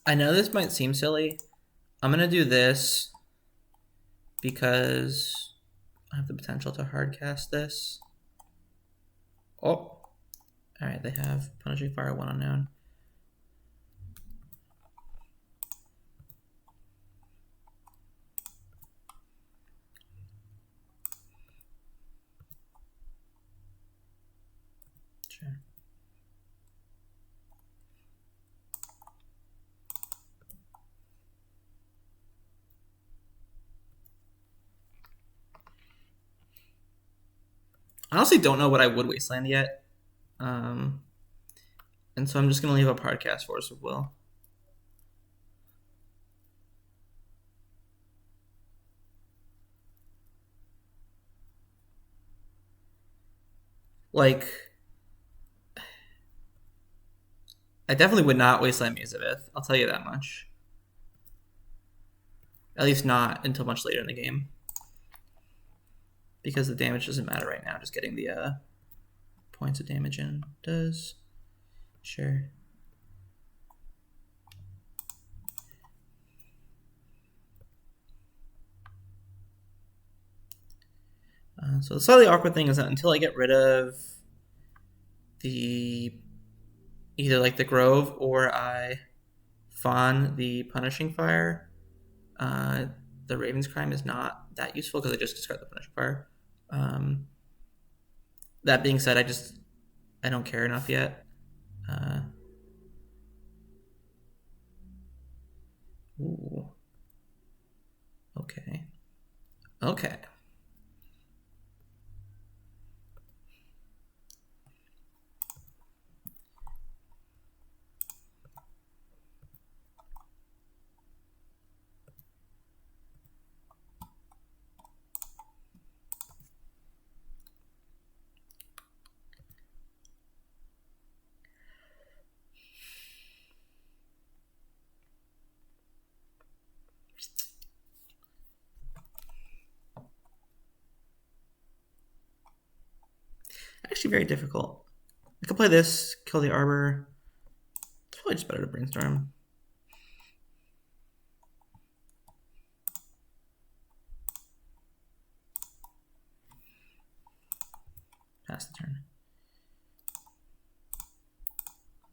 I know this might seem silly. I'm going to do this because I have the potential to hardcast this. Oh. Alright, they have Punishing Fire, 1 unknown. I honestly don't know what I would Wasteland yet. And so I'm just going to leave up Hardcast Force of Will. Like, I definitely would not Wasteland Maze of Ith. I'll tell you that much. At least not until much later in the game. Because the damage doesn't matter right now. Just getting the points of damage in does. Sure. So the slightly awkward thing is that until I get rid of the either like the Grove or I fawn the Punishing Fire, the Raven's Crime is not that useful because I just discard the Punishing Fire. That being said, I don't care enough yet. Ooh. Okay. Okay. Actually very difficult. I could play this, kill the Arbor. It's probably just better to Brainstorm. Pass the turn.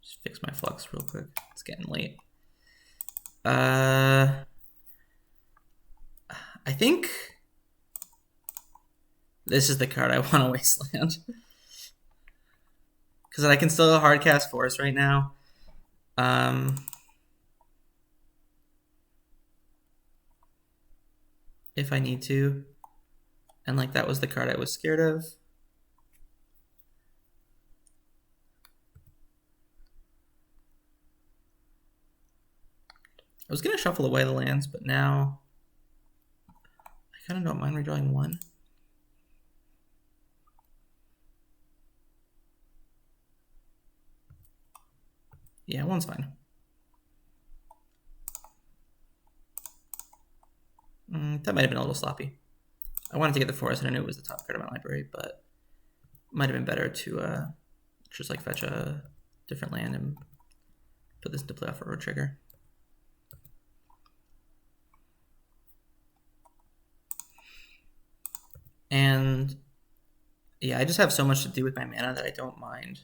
Just fix my flux real quick. It's getting late. I think this is the card I want to Wasteland. Because I can still hardcast Force right now. If I need to. And like that was the card I was scared of. I was going to shuffle away the lands, but now I kind of don't mind redrawing one. Yeah, one's fine. That might have been a little sloppy. I wanted to get the Forest and I knew it was the top card of my library, but it might have been better to just like fetch a different land and put this into play off a road trigger. And yeah, I just have so much to do with my mana that I don't mind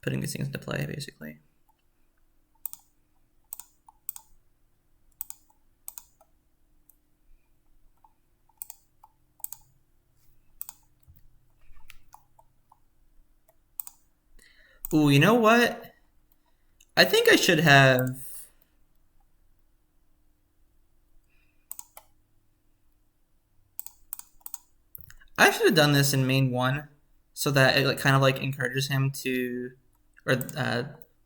putting these things into play, basically. Ooh, you know what? I think I should have... I should have done this in main 1 so that it like kind of like encourages him to... Or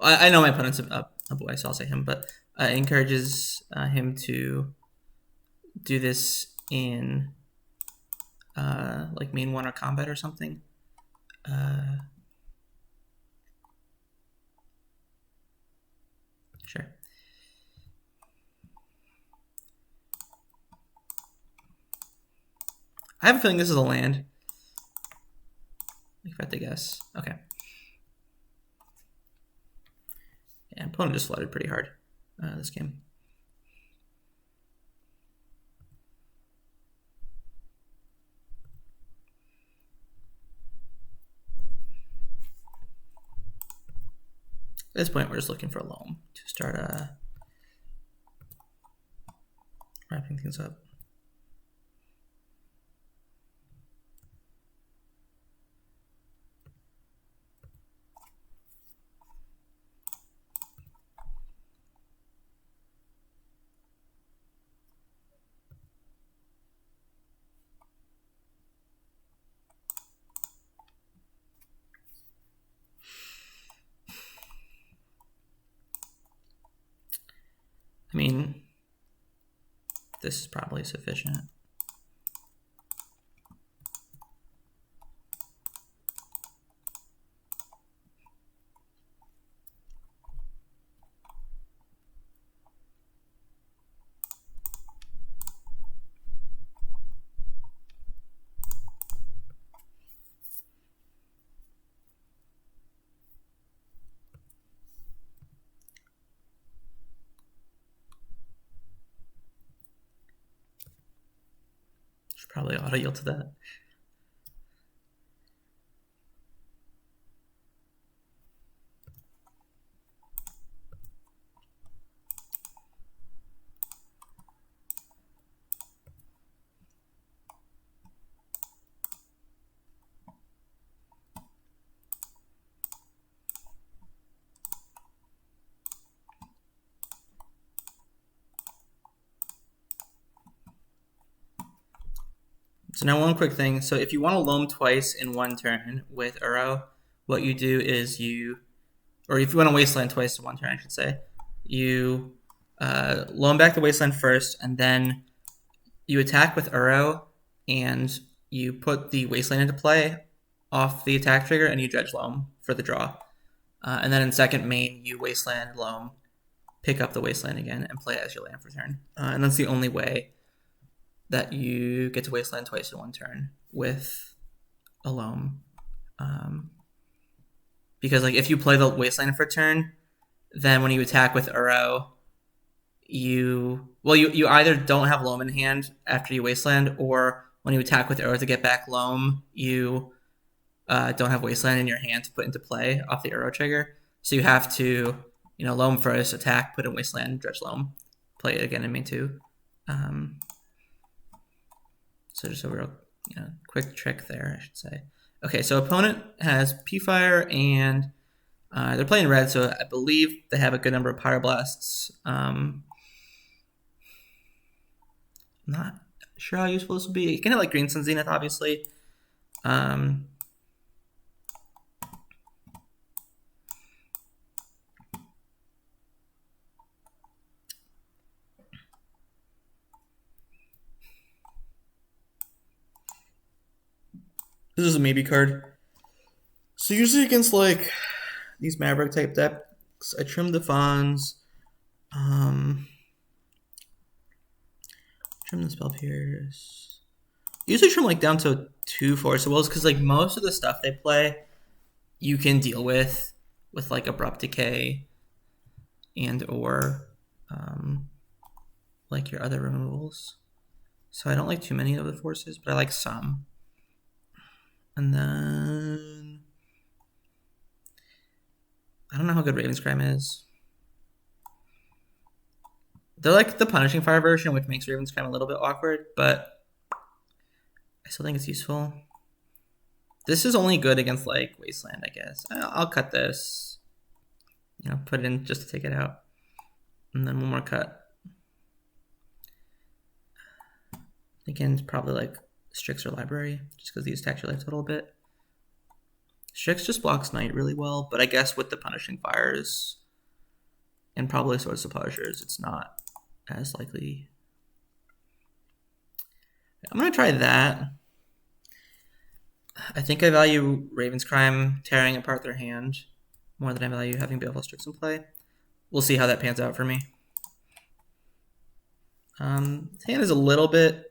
I know my opponent's a boy, so I'll say him, but encourages him to do this in like main 1 or combat or something. Sure. I have a feeling this is a land. If I had to guess. Okay. Yeah, opponent just flooded pretty hard this game. At this point, we're just looking for a Loam to start wrapping things up. I mean, this is probably sufficient. Should probably auto yield to that. So now one quick thing. So if you want to Loam twice in one turn with Uro, what you do is or if you want to Wasteland twice in one turn, I should say, you Loam back the Wasteland first, and then you attack with Uro, and you put the Wasteland into play off the attack trigger, and you Dredge Loam for the draw. And then in second main, you Wasteland Loam, pick up the Wasteland again, and play it as your land for turn. And that's the only way that you get to Wasteland twice in one turn with a Loam. Because like if you play the Wasteland for turn, then when you attack with Uro, you either don't have Loam in hand after you Wasteland, or when you attack with Uro to get back Loam, you don't have Wasteland in your hand to put into play off the Uro trigger. So you have to, Loam first, attack, put in Wasteland, Dredge Loam, play it again in main 2. So just a real quick trick there, I should say. Okay, so opponent has P-Fire, and they're playing red, so I believe they have a good number of Hydroblasts. Not sure how useful this will be. You can have like Green Sun Zenith, obviously. This is a maybe card. So usually against like these Maverick type decks, I trim the Fawns. Trim the Spell Pierce. Usually trim like down to 2 Force of Wills, because like most of the stuff they play, you can deal with like Abrupt Decay and or like your other removals. So I don't like too many of the forces, but I like some. And then I don't know how good Raven's Crime is. They're like the Punishing Fire version, which makes Raven's Crime a little bit awkward, but I still think it's useful. This is only good against like Wasteland, I guess. I'll cut this. Put it in just to take it out. And then one more cut. Again, it's probably like Strix or Library, just because these attack your life total a bit. Strix just blocks Knight really well, but I guess with the Punishing Fires and probably Swords to Plowshares, it's not as likely. I'm going to try that. I think I value Raven's Crime tearing apart their hand more than I value having Baleful Strix in play. We'll see how that pans out for me. His hand is a little bit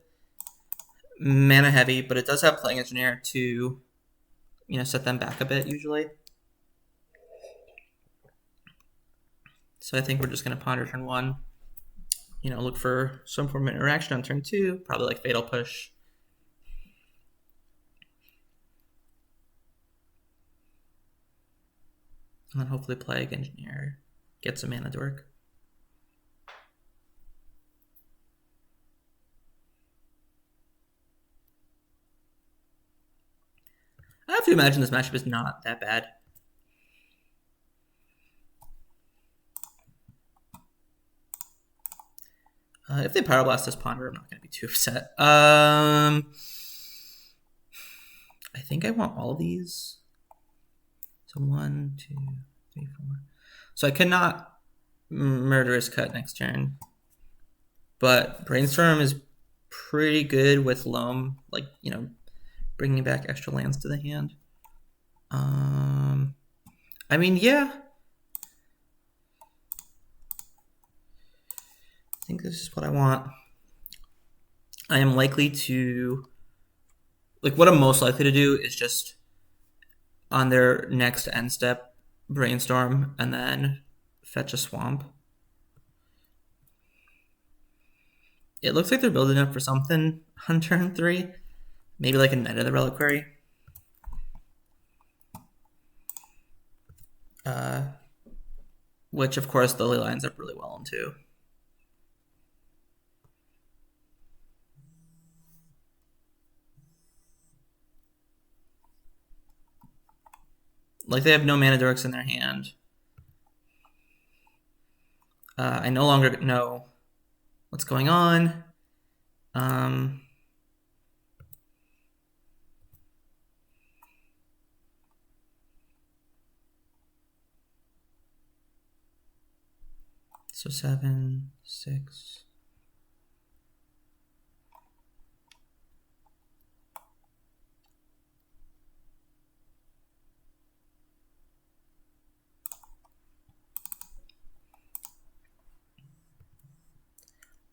mana heavy, but it does have Playing Engineer to, set them back a bit usually. So I think we're just going to ponder turn 1. Look for some form of interaction on turn 2, probably like Fatal Push. And then hopefully Plague Engineer, get some mana to work. I have to imagine this matchup is not that bad. If they Power Blast this Ponder, I'm not going to be too upset. I think I want all of these. So 1, 2, 3, 4. So I cannot Murderous Cut next turn. but Brainstorm is pretty good with Loam, like, you know, bringing back extra lands to the hand. I mean, yeah. I think this is what I want. I am likely to, like, what I'm most likely to do is just on their next end step, Brainstorm, and then fetch a swamp. It looks like they're building up for something on turn 3. Maybe like a Knight of the Reliquary. Which, of course, the Lily lines up really well into. Like, they have no mana dorks in their hand. I no longer know what's going on. So 7, 6.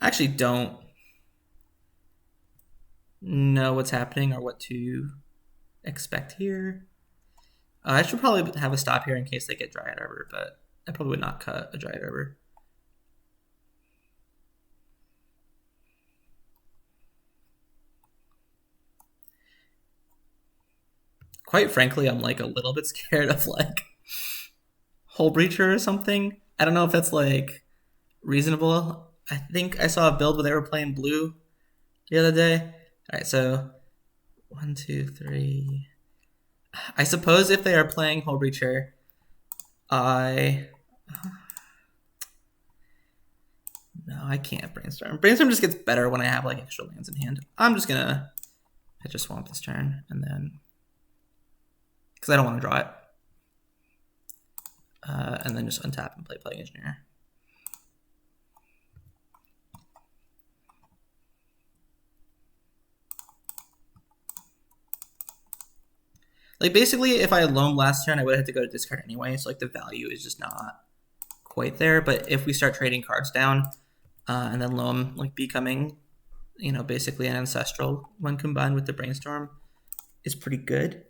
I actually don't know what's happening or what to expect here. I should probably have a stop here in case they get Dryad Arbor, but I probably would not cut a Dryad Arbor. Quite frankly, I'm like a little bit scared of like Hull Breacher or something. I don't know if that's like reasonable. I think I saw a build where they were playing blue the other day. All right, so 1, 2, 3. I suppose if they are playing Hull Breacher, no, I can't Brainstorm. Brainstorm just gets better when I have like extra lands in hand. I'm just gonna I just swamp this turn and then because I don't want to draw it. And then just untap and play Plague Engineer. Like, basically, if I had Loam last turn, I would have had to go to discard anyway, so like the value is just not quite there. But if we start trading cards down, and then Loam like becoming, you know, basically an ancestral when combined with the Brainstorm is pretty good.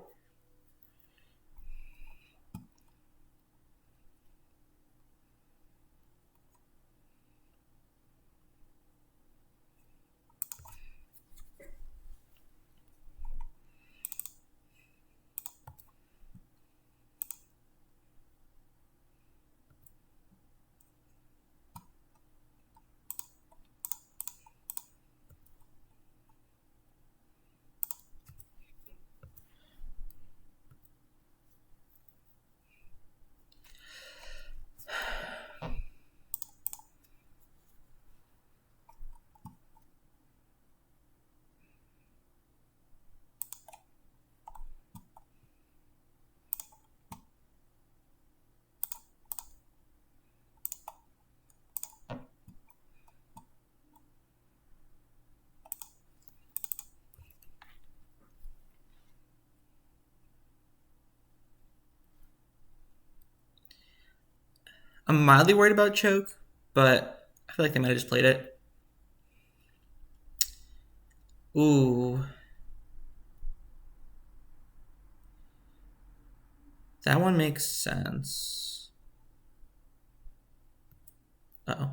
I'm mildly worried about choke, but I feel like they might have just played it. Ooh. That one makes sense. Uh-oh.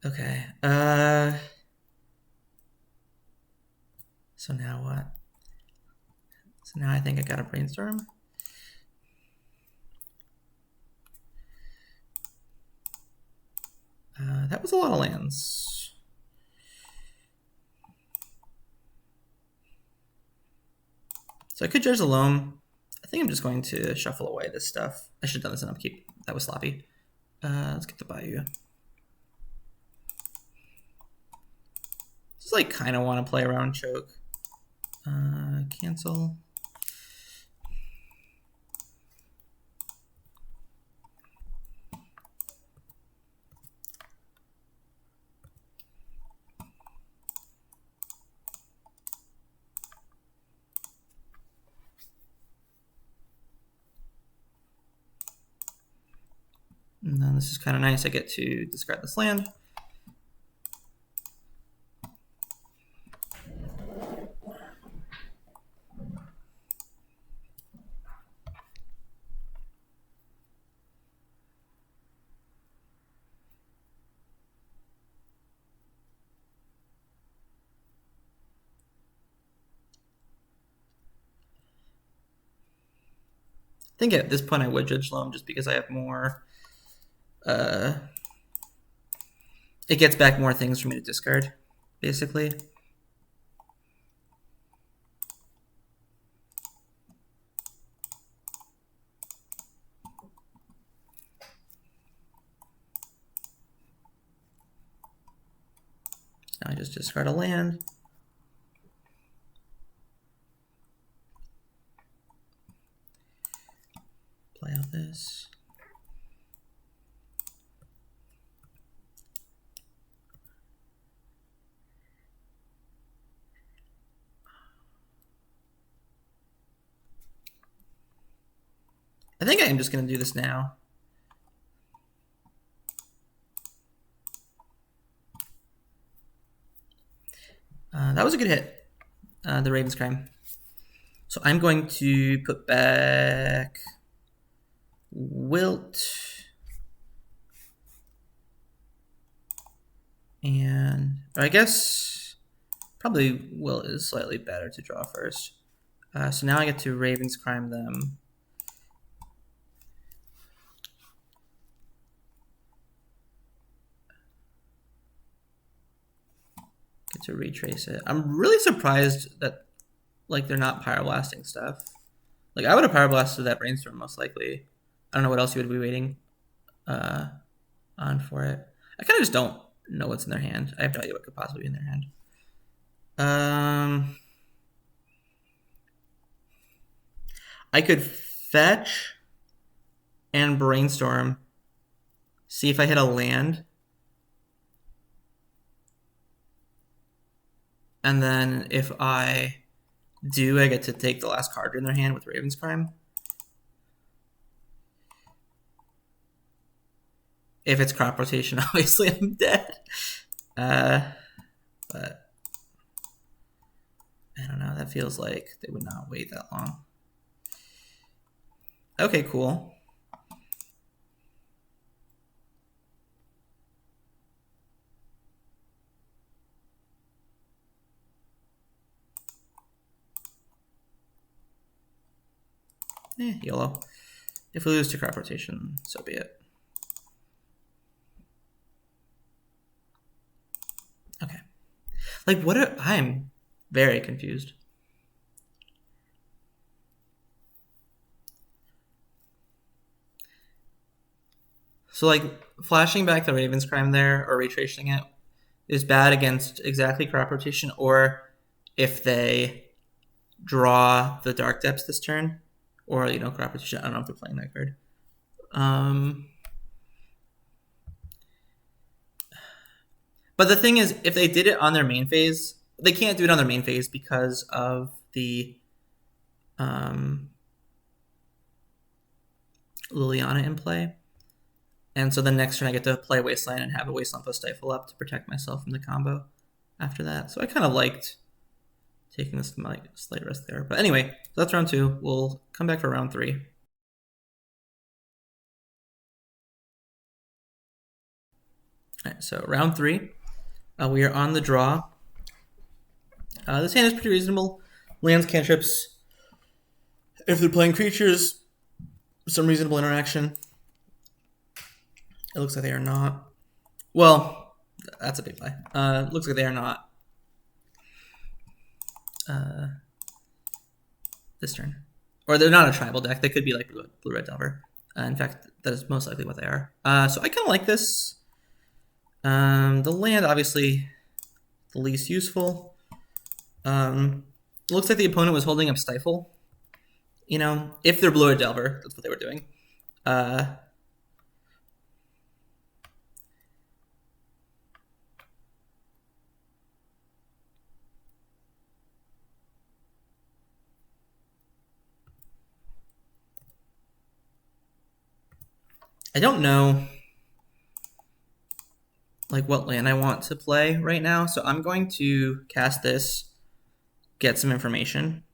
Okay. So now what? So now I think I got a Brainstorm. That was a lot of lands. So I could judge the Loam. I think I'm just going to shuffle away this stuff. I should have done this in upkeep. That was sloppy. Let's get the Bayou. Just like kind of want to play around choke. Cancel. And then this is kind of nice. I get to discard this land. I think at this point I would judge Loam just because I have more. It gets back more things for me to discard, basically. Now I just discard a land. Play out this. I think I am just going to do this now. That was a good hit, the Raven's Crime. So I'm going to put back Wilt. And I guess probably Wilt is slightly better to draw first. So now I get to Raven's Crime them. Get to retrace it. I'm really surprised that like they're not pyroblasting stuff. Like I would have pyroblasted that Brainstorm most likely. I don't know what else you would be waiting on for it. I kind of just don't know what's in their hand. I have no idea what could possibly be in their hand. I could fetch and Brainstorm. See if I hit a land. And then if I do, I get to take the last card in their hand with Raven's Crime. If it's crop rotation, obviously I'm dead. But I don't know. That feels like they would not wait that long. Okay, cool. YOLO. If we lose to crop rotation, so be it. Okay. Like, what are... I'm very confused. So, like, flashing back the Raven's Crime there, or retracing it, is bad against exactly crop rotation, or if they draw the Dark Depths this turn. Or, you know, crop rotation. I don't know if they're playing that card. But the thing is, if they did it on their main phase, they can't do it on their main phase because of the Liliana in play. And so the next turn I get to play Wasteland and have a Wasteland plus Stifle up to protect myself from the combo after that. So I kind of liked taking this slight risk there. But anyway, so that's round 2. We'll come back for round 3. All right, so round 3. We are on the draw. This hand is pretty reasonable. Lands, cantrips. If they're playing creatures, some reasonable interaction. It looks like they are not. Well, that's a big lie. Looks like they are not. This turn. Or they're not a tribal deck. They could be like Blue-Red Delver. In fact, that is most likely what they are. So I kind of like this. The land, obviously, the least useful. Looks like the opponent was holding up Stifle. You know, if they're Blue-Red Delver, that's what they were doing. I don't know like what land I want to play right now. So I'm going to cast this, get some information.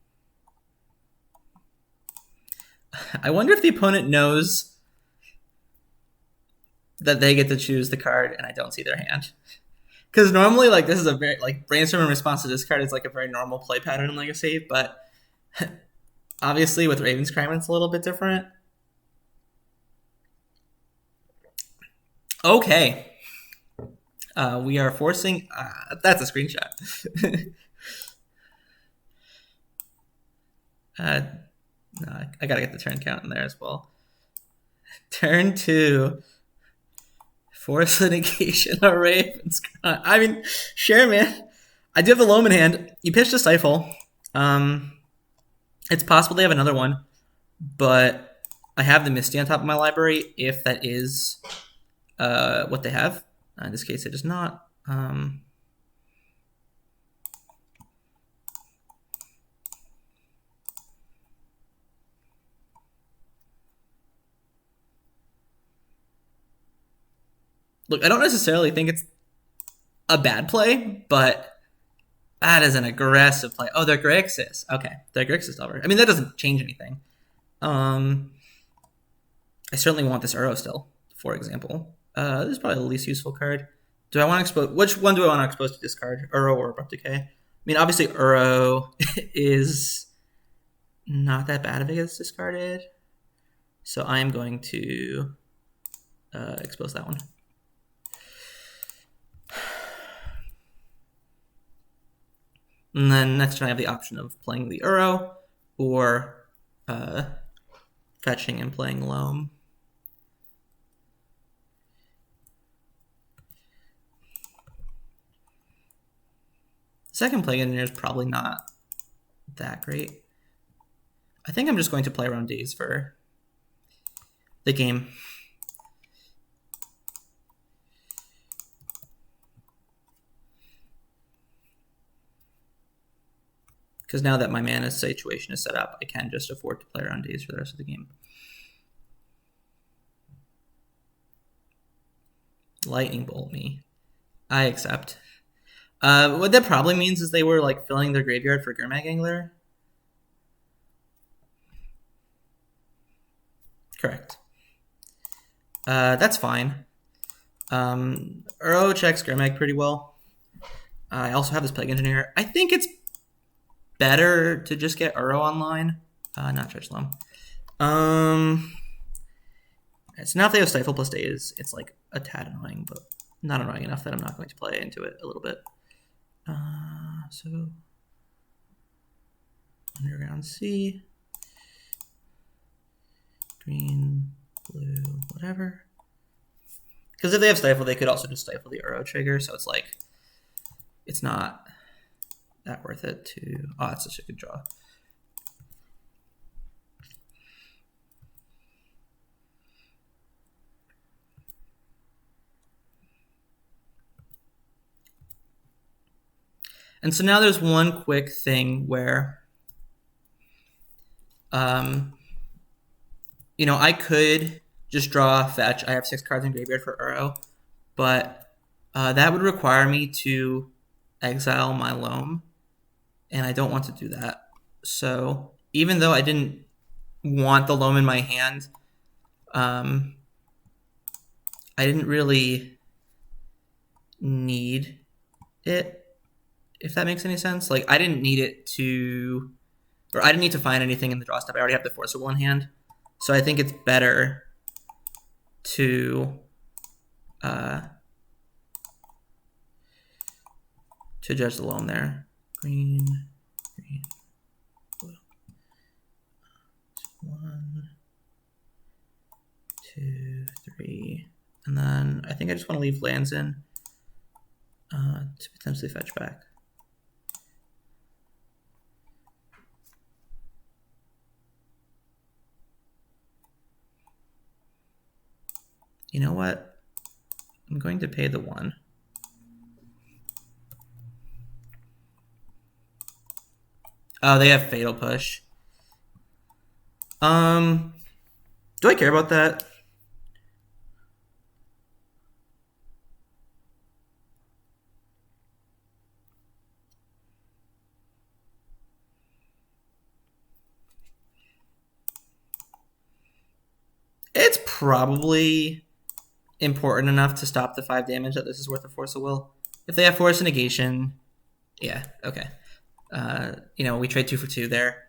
I wonder if the opponent knows that they get to choose the card and I don't see their hand. Because normally, like, this is a very, like, Brainstorm in response to this card is like a very normal play pattern in Legacy, but obviously with Raven's Crime it's a little bit different. Okay. We are forcing... that's a screenshot. No, I gotta get the turn count in there as well. Turn 2. Force of Negation, a Raven's Crime. I mean, sure, man. I do have the Loam in hand. You pitched a Stifle. It's possible they have another one, but I have the Misty on top of my library if that is what they have. In this case, it is not. Look, I don't necessarily think it's a bad play, but that is an aggressive play. Oh, they're Grixis. Okay, they're Grixis Delver. I mean, that doesn't change anything. I certainly want this Uro still, for example. This is probably the least useful card. Do I want to expose? Which one do I want to expose to discard? Uro or Abrupt Decay? I mean, obviously Uro is not that bad if it gets discarded. So I am going to expose that one. And then next turn I have the option of playing the Uro or fetching and playing Loam. Second Plague Engineer is probably not that great. I think I'm just going to play around Days for the game. Because now that my mana situation is set up, I can just afford to play around Days for the rest of the game. Lightning Bolt me. I accept. What that probably means is they were like filling their graveyard for Gurmag Angler. Correct. That's fine. Uro checks Gurmag pretty well. I also have this Plague Engineer. I think it's better to just get Uro online. Not Judge Loam. So now if they have Stifle plus Days, it's like a tad annoying, but not annoying enough that I'm not going to play into it a little bit. So Underground Sea, green, blue, whatever. Because if they have Stifle, they could also just Stifle the Uro trigger, so it's like, it's not that worth it to... Oh, that's such a good draw. And so now there's one quick thing where, you know, I could just draw fetch. I have 6 cards in graveyard for Uro, but that would require me to exile my Loam, and I don't want to do that. So even though I didn't want the Loam in my hand, I didn't really need it, if that makes any sense. Like, I didn't need it to, or I didn't need to find anything in the draw step. I already have the Forcible in hand. So I think it's better to judge the Loam there. Green, blue. 1, 2, 3. And then I think I just want to leave lands in to potentially fetch back. You know what? I'm going to pay the 1. Oh, they have Fatal Push. Do I care about that? probably important enough to stop the 5 damage that this is worth a Force of Will. If they have Force of Negation, yeah, okay. You know, we trade 2 for 2 there.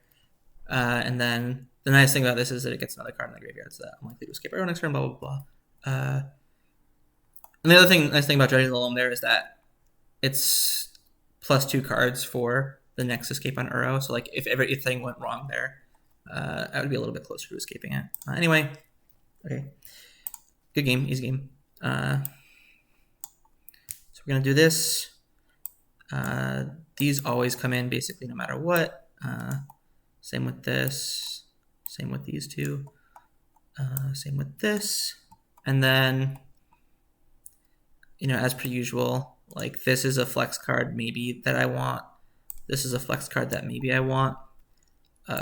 And then the nice thing about this is that it gets another card in the graveyard, so that I'm likely to escape our next turn, blah, blah, blah. And the other nice thing about dredging the Loam there is that it's +2 cards for the next escape on Uro. So like if everything went wrong there, I would be a little bit closer to escaping it. Anyway, okay, good game, easy game. So we're gonna do this. These always come in basically no matter what. Same with this. Same with these two. Same with this. And then, you know, as per usual, like this is a flex card maybe that I want. This is a flex card that maybe I want.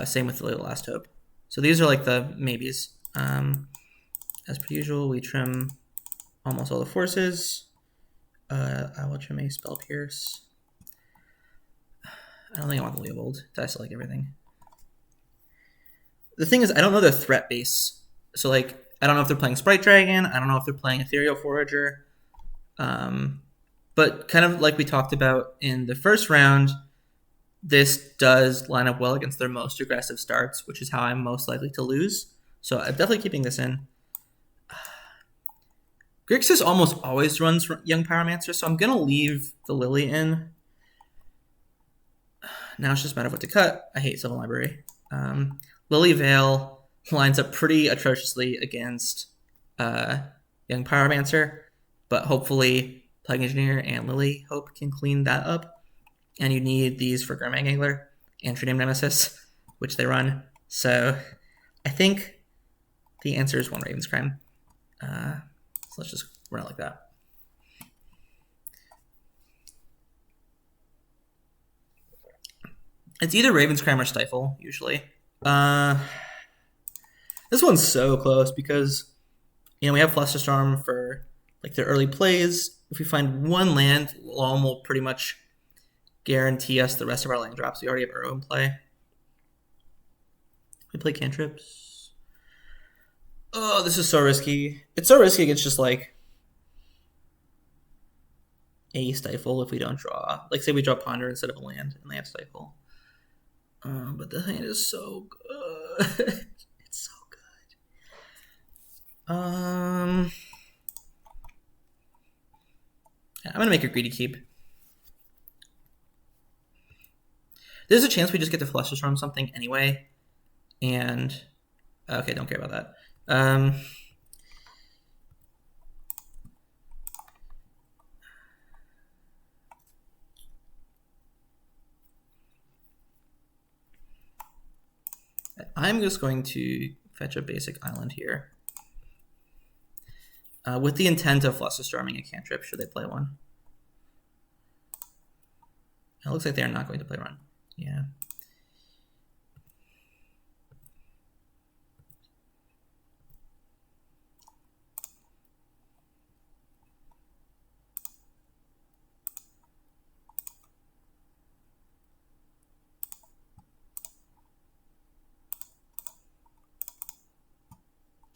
Same with the Last Hope. So these are like the maybes. As per usual, we trim almost all the forces. I will trim a Spell Pierce. I don't think I want the Leovold to isolate everything. The thing is, I don't know their threat base. So like, I don't know if they're playing Sprite Dragon. I don't know if they're playing Ethereal Forager. But kind of like we talked about in the first round, this does line up well against their most aggressive starts, which is how I'm most likely to lose. So I'm definitely keeping this in. Grixis almost always runs Young Pyromancer, so I'm going to leave the Lily in. Now it's just a matter of what to cut. I hate Sylvan Library. Lily Veil lines up pretty atrociously against Young Pyromancer, but hopefully Plague Engineer and Lily Hope can clean that up. And you need these for Gurmag Angler and True Name Nemesis, which they run. So I think the answer is 1 Raven's Crime. So let's just run it like that. It's either Raven's Crime or Stifle, usually. This one's so close because, you know, we have Flusterstorm for like the early plays. If we find 1 land, Loam will pretty much guarantee us the rest of our land drops. We already have Uro in play. We play cantrips. Oh, this is so risky. It's so risky against just like a Stifle if we don't draw. Like say we draw Ponder instead of a land and they have Stifle. But the hand is so good. It's so good. I'm gonna make a greedy keep. There's a chance we just get to Flusterstorm something anyway, and okay, don't care about that. I'm just going to fetch a basic island here with the intent of Flusterstorming a cantrip should they play one. It looks like they're not going to play Run. Yeah.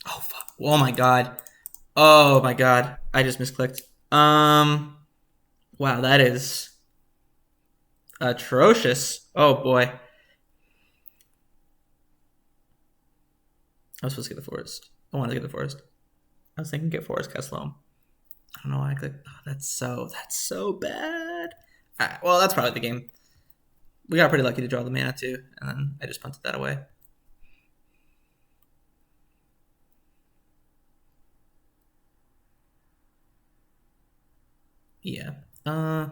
Oh fuck! Oh my god! Oh my god! I just misclicked. Wow, that is atrocious. Oh boy. I was supposed to get the forest. I wanted to get the forest. I was thinking get forest, cast Loam. I don't know why I clicked. Oh, that's so bad. Alright, well, that's probably the game. We got pretty lucky to draw the mana too, and then I just punted that away. Yeah. All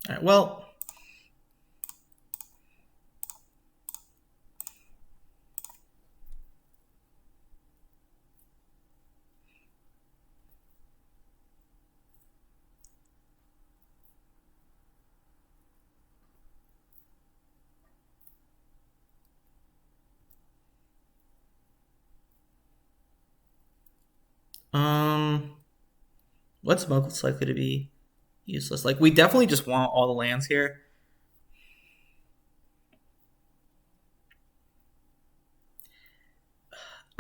right, well, what's most likely to be useless? Like, we definitely just want all the lands here.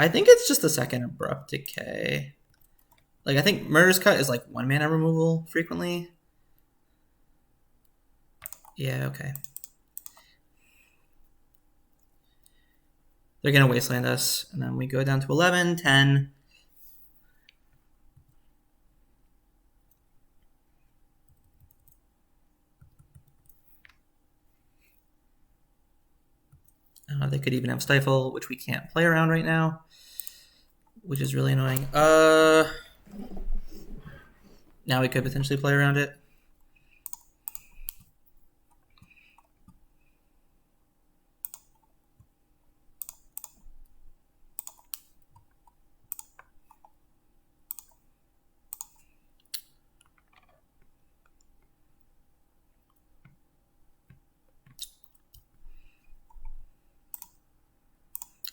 I think it's just the second Abrupt Decay. Like, I think Murderous Cut is like 1 mana removal frequently. Yeah, okay. They're going to Wasteland us, and then we go down to 11, 10. They could even have Stifle, which we can't play around right now, which is really annoying. Now we could potentially play around it.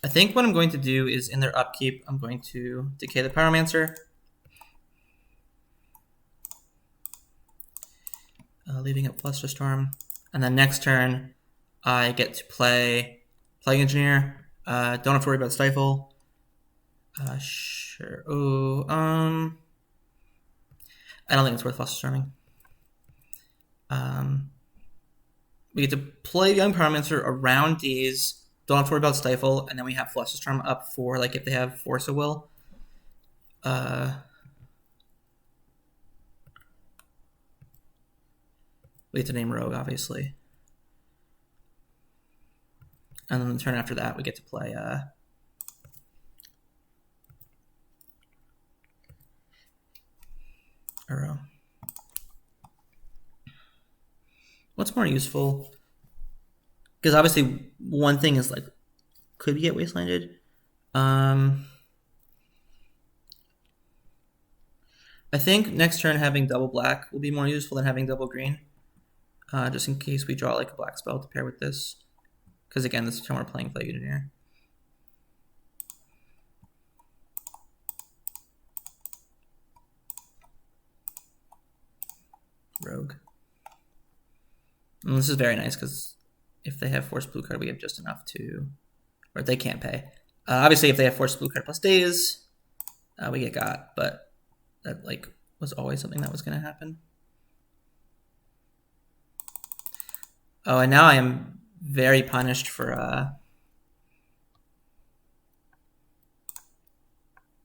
I think what I'm going to do is in their upkeep, I'm going to decay the Pyromancer. Leaving up Flusterstorm. And then next turn, I get to play Plague Engineer. Don't have to worry about Stifle. Sure. Oh, I don't think it's worth Flusterstorming. We get to play Young Pyromancer around these. Don't have to worry about Stifle, and then we have Flusterstorm up for like if they have Force of Will. We get to name Rogue, obviously. And then the turn after that, we get to play Arrow. What's more useful? Because obviously one thing is like, could we get Wastelanded? I think next turn having double black will be more useful than having double green. Just in case we draw like a black spell to pair with this. Because again, this turn we're playing Plague Engineer. Rogue. And this is very nice because if they have Force Blue card, we have just enough to, or they can't pay. Obviously, if they have Force Blue card plus days, we get got, but that like was always something that was going to happen. Oh, and now I am very punished for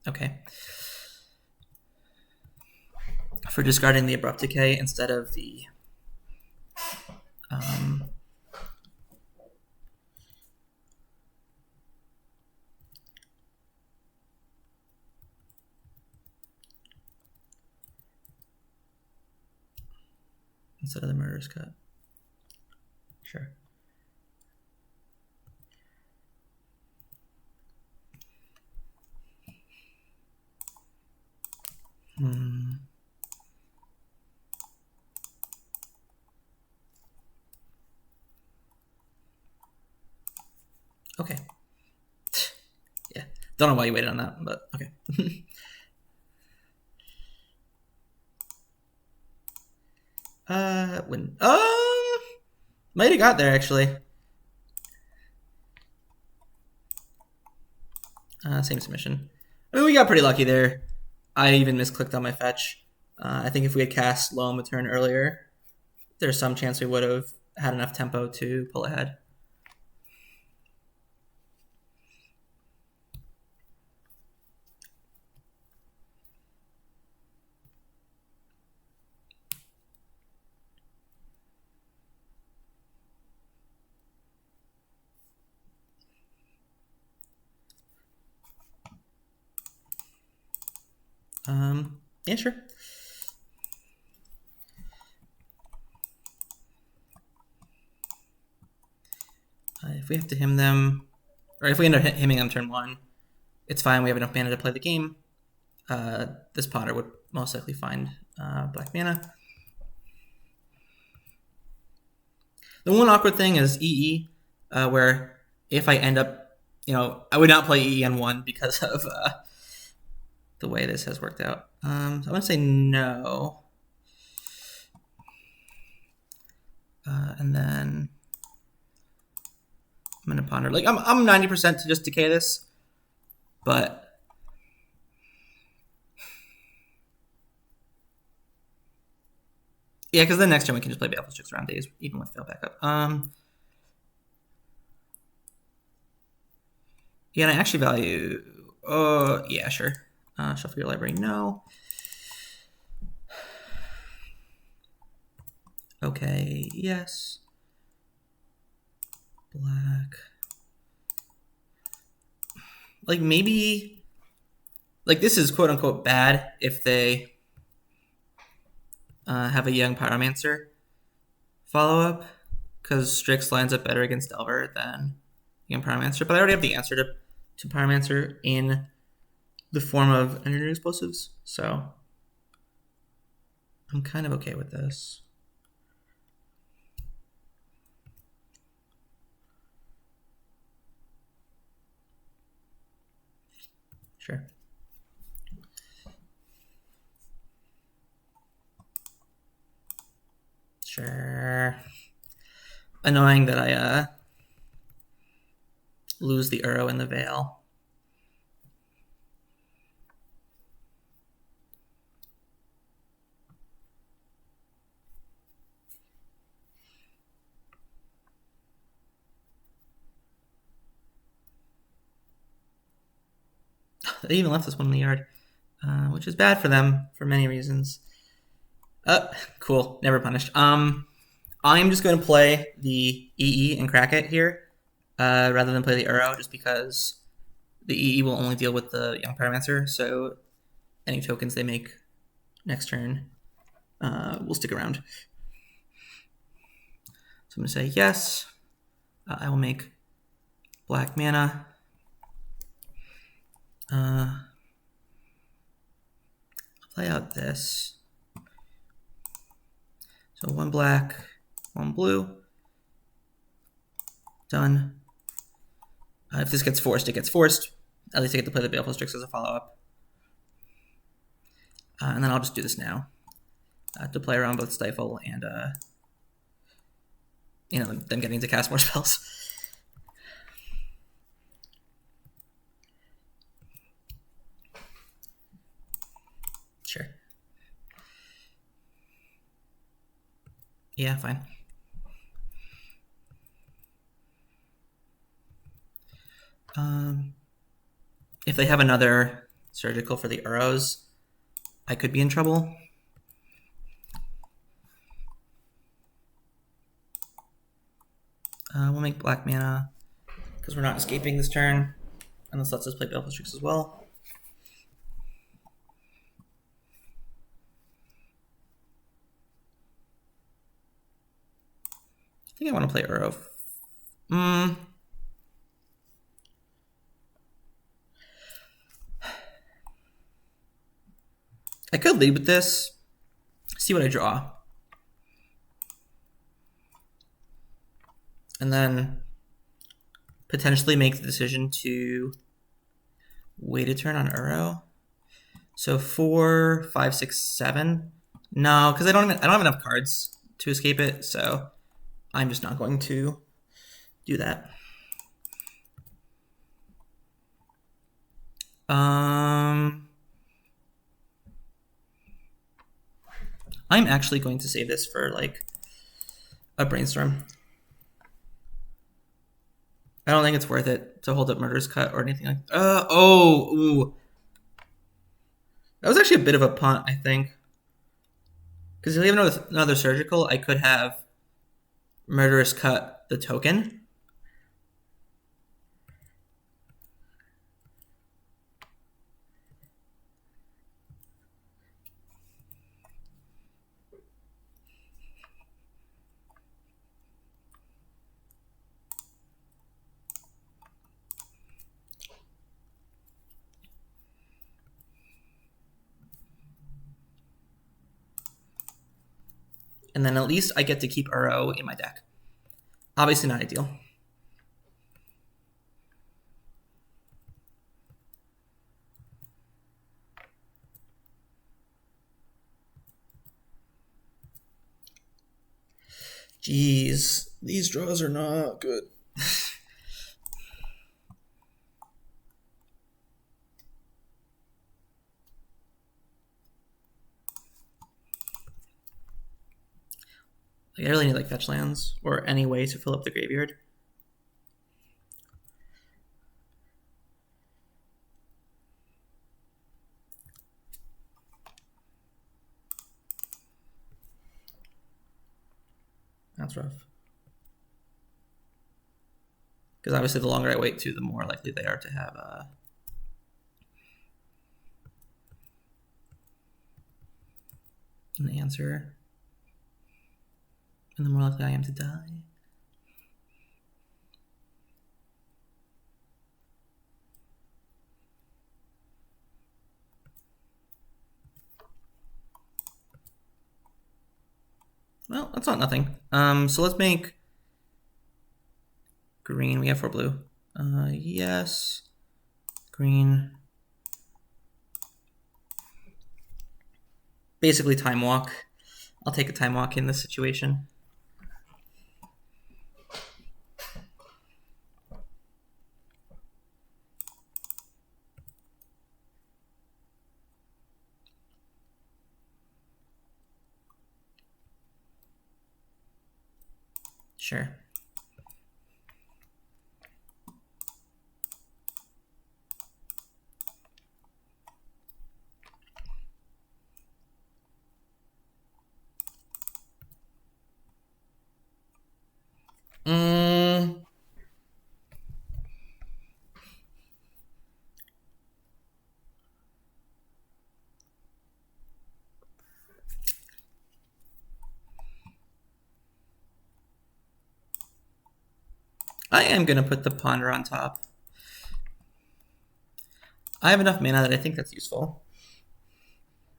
okay. For discarding the Abrupt Decay instead of the instead of the Murderous Cut. Sure. Okay. Yeah. Don't know why you waited on that, but okay. When might have got there actually. Same submission. I mean, we got pretty lucky there. I even misclicked on my fetch. I think if we had cast Loam a turn earlier, there's some chance we would have had enough tempo to pull ahead. Yeah, sure. If we have to him them, or if we end up hemming them turn 1, it's fine. We have enough mana to play the game. This Potter would most likely find black mana. The one awkward thing is EE, where if I end up, I would not play EE on 1 because of the way this has worked out. So I'm going to say no. And then I'm going to ponder. Like, I'm 90% to just decay this. But yeah, because the next turn we can just play Baleful Strix around days, even with fail backup. Yeah, and I actually value. Oh, yeah, sure. Shuffle your library, no. Okay, yes. Black. Like, maybe. Like, this is quote unquote bad if they have a young Pyromancer follow up, because Strix lines up better against Delver than young Pyromancer. But I already have the answer to Pyromancer in the form of Engineering Explosives, so I'm kind of okay with this. Sure. Sure. Annoying that I lose the Uro in the Veil. They even left this one in the yard, which is bad for them for many reasons. Cool. Never punished. I'm just going to play the EE and crack it here, rather than play the Uro, just because the EE will only deal with the young Pyromancer, so any tokens they make next turn will stick around. So I'm going to say yes. I will make black mana. Play out this. So 1 black, 1 blue. Done. If this gets forced, it gets forced. At least I get to play the Baleful Strix as a follow-up. And then I'll just do this now to play around both Stifle and them getting to cast more spells. Sure. Yeah, fine. If they have another surgical for the Uros, I could be in trouble. We'll make black mana because we're not escaping this turn, and this lets us play Baleful Strix as well. I think I want to play Uro. I could lead with this, see what I draw, and then potentially make the decision to wait a turn on Uro. So 4, 5, 6, 7. No, because I don't have enough cards to escape it, so I'm just not going to do that. I'm actually going to save this for like a Brainstorm. I don't think it's worth it to hold up Murderous Cut or anything like ooh. That was actually a bit of a punt, I think. Because if we have another surgical, I could have Murderous Cut the token. And then at least I get to keep Uro in my deck. Obviously not ideal. Jeez, these draws are not good. I really need like fetch lands or any way to fill up the graveyard. That's rough. Because obviously the longer I wait too, the more likely they are to have an answer. And the more likely I am to die. Well, that's not nothing. So let's make green. We have 4 blue. Yes. Green. Basically time walk. I'll take a time walk in this situation. Sure. I am going to put the Ponder on top. I have enough mana that I think that's useful.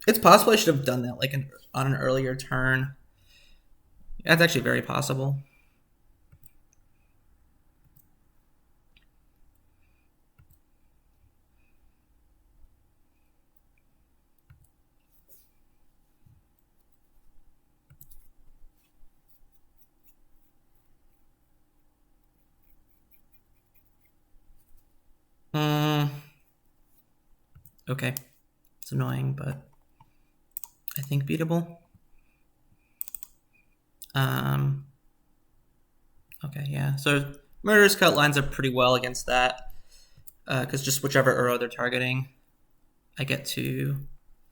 It's possible I should have done that like on an earlier turn. That's actually very possible. Okay. It's annoying, but I think beatable. Okay, yeah. So Murderous Cut lines up pretty well against that. Because just whichever Uro they're targeting, I get to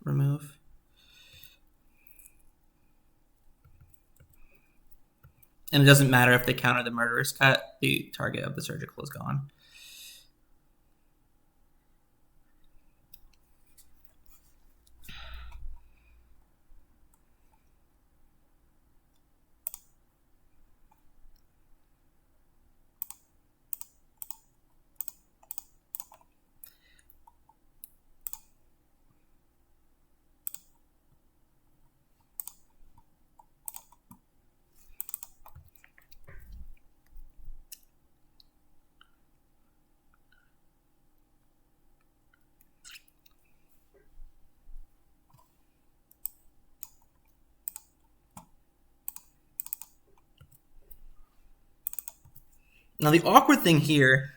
remove. And it doesn't matter if they counter the Murderous Cut, the target of the Surgical is gone. Now the awkward thing here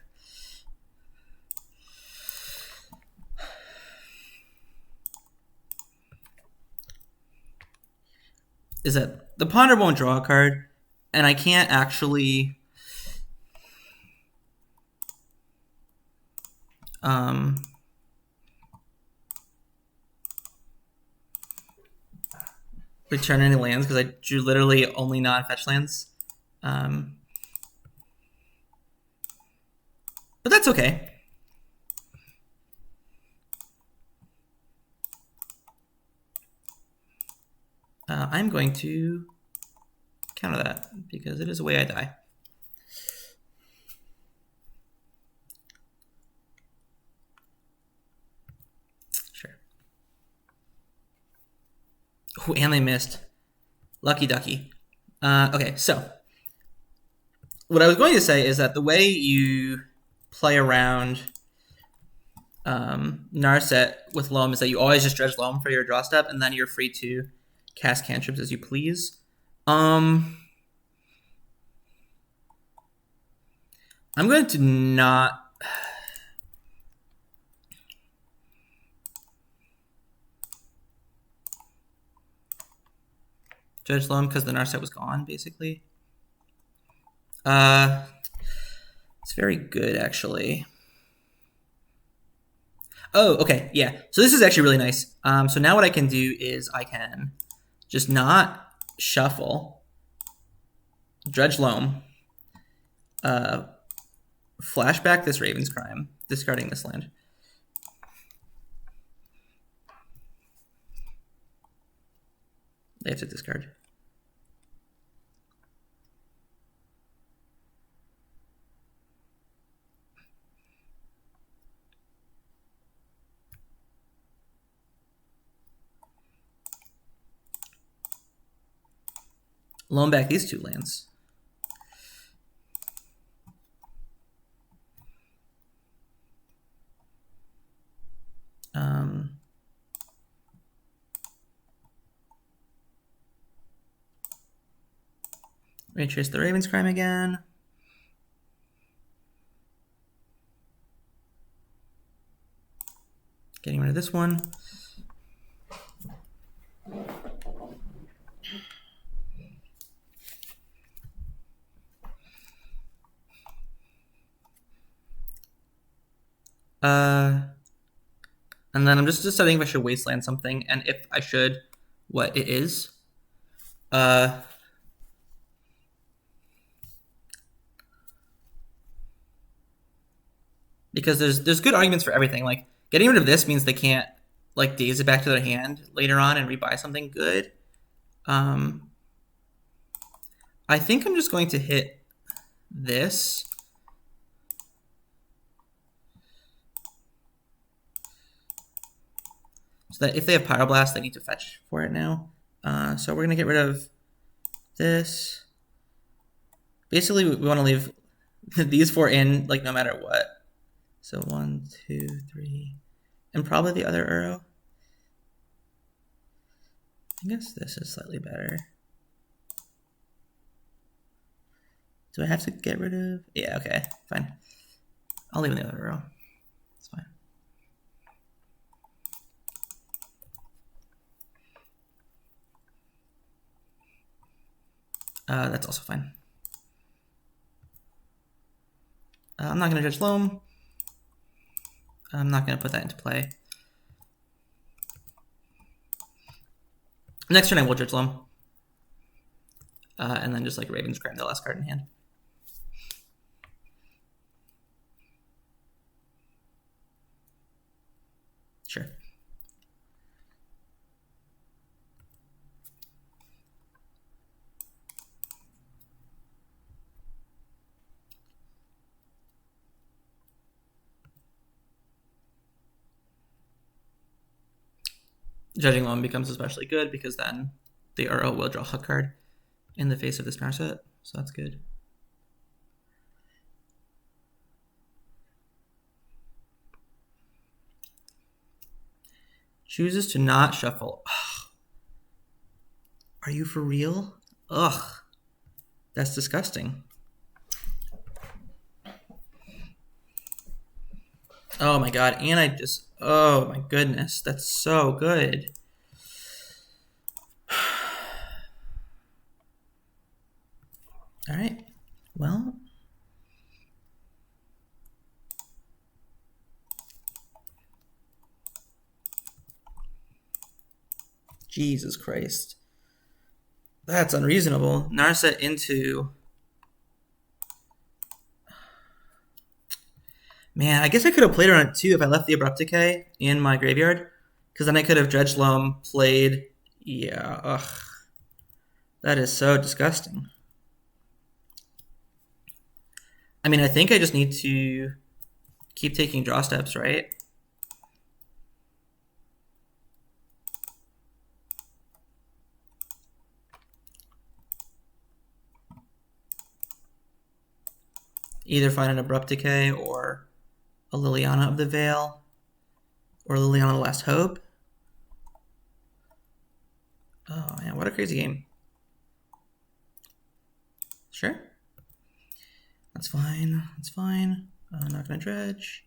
is that the Ponder won't draw a card, and I can't actually return any lands because I drew literally only non-fetch lands. But that's okay. I'm going to counter that because it is a way I die. Sure. Oh, and they missed. Lucky ducky. Okay, so what I was going to say is that the way you play around Narset with Loam is that you always just dredge Loam for your draw step, and then you're free to cast cantrips as you please. I'm going to not... Judge Loam because the Narset was gone, basically. It's very good, actually. Oh, okay, yeah. So this is actually really nice. So now what I can do is I can just not shuffle, Dredge Loam, flashback this Raven's Crime, discarding this land. They have to discard. Loan back these 2 lands. Retrace the Raven's Crime again. Getting rid of this one. And then I'm just deciding if I should Wasteland something, and if I should, what it is. Because there's good arguments for everything. Like, getting rid of this means they can't, like, daze it back to their hand later on and rebuy something good. I think I'm just going to hit this. So that if they have Hydroblast, they need to fetch for it now. So we're going to get rid of this. Basically, we want to leave these 4 in, like, no matter what. So 1, 2, 3, and probably the other arrow. I guess this is slightly better. Do I have to get rid of? Yeah, okay, fine. I'll leave in the other arrow. It's fine. That's also fine. I'm not going to judge Loam. I'm not going to put that into play. Next turn I will judge Loam. And then just like Raven's Crime, the last card in hand. Sure. Judging Loam becomes especially good because then the RO will draw a hook card in the face of this Narset, so that's good. Chooses to not shuffle. Ugh. Are you for real? Ugh. That's disgusting. Oh my god, and I just... Oh my goodness, that's so good. All right, well... Jesus Christ. That's unreasonable. Narset into... Man, I guess I could have played around it too if I left the Abrupt Decay in my graveyard. Because then I could have Dredged Loam, played... Yeah, ugh. That is so disgusting. I mean, I think I just need to keep taking draw steps, right? Either find an Abrupt Decay or a Liliana of the Veil or Liliana the Last Hope. Oh man, what a crazy game. Sure. That's fine. That's fine. I'm not going to dredge.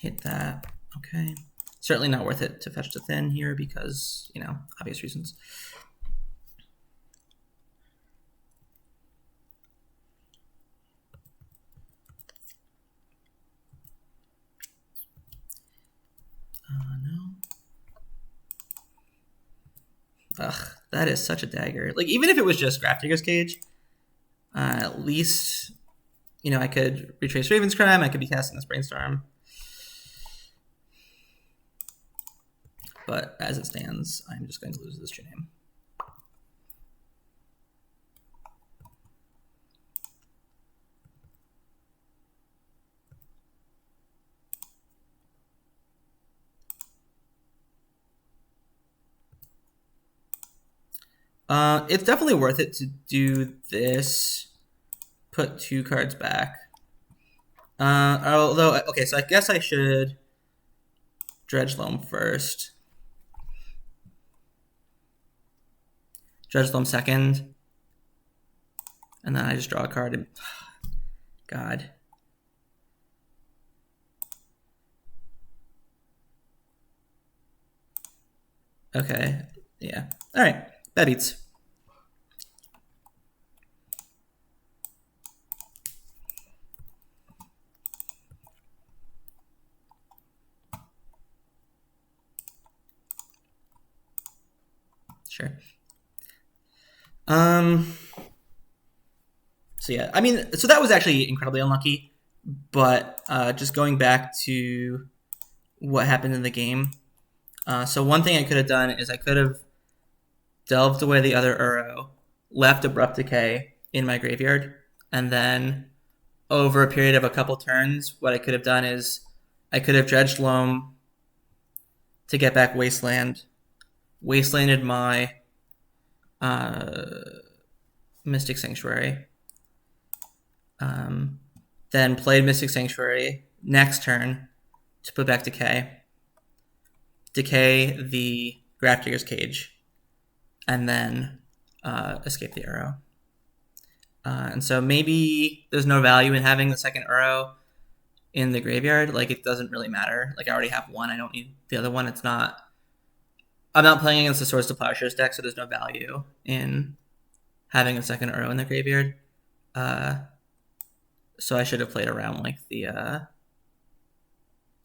Hit that. Okay. Certainly not worth it to fetch to thin here because, you know, obvious reasons. No. Ugh, that is such a dagger. Like, even if it was just Grafdigger's Cage, at least, you know, I could retrace Raven's Crime, I could be casting this Brainstorm. But as it stands, I'm just going to lose this true name. It's definitely worth it to do this. Put 2 cards back. Although, okay, so I guess I should Dredge Loam first. Dredge Loam second. And then I just draw a card. And, God. Okay, yeah. All right, that beats. Sure. So yeah, I mean, so that was actually incredibly unlucky, but just going back to what happened in the game. So one thing I could have done is I could have delved away the other Uro, left Abrupt Decay in my graveyard, and then over a period of a couple turns, what I could have done is I could have dredged Loam to get back Wasteland, Wastelanded my Mystic Sanctuary, then played Mystic Sanctuary next turn to put back Decay, Decay the Grafdigger's Cage, and then escape the Uro. And so maybe there's no value in having the second Uro in the graveyard. Like, it doesn't really matter. Like, I already have one. I don't need the other one. It's not... I'm not playing against the Swords to Plowshares deck, so there's no value in having a second Uro in the graveyard. So I should have played around, like, the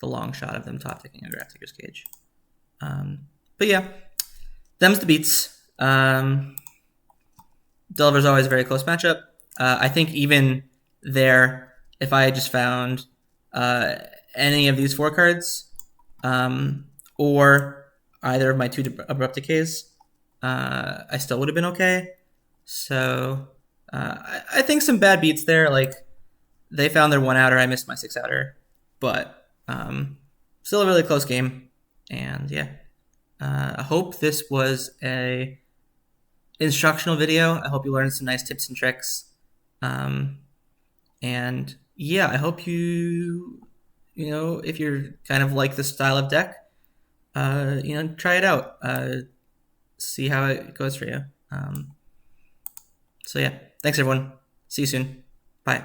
long shot of them top ticking a Grafdigger's Cage. But yeah, them's the beats. Delver's always a very close matchup. I think even there, if I had just found any of these 4 cards, or either of my 2 Abrupt Decays, I still would have been okay. So I think some bad beats there. Like, they found their 1-outer, I missed my 6-outer. But still a really close game. And yeah, I hope this was a instructional video. I hope you learned some nice tips and tricks. And yeah, I hope you know, if you're kind of like this style of deck, you know, try it out. See how it goes for you. So yeah, thanks everyone. See you soon. Bye.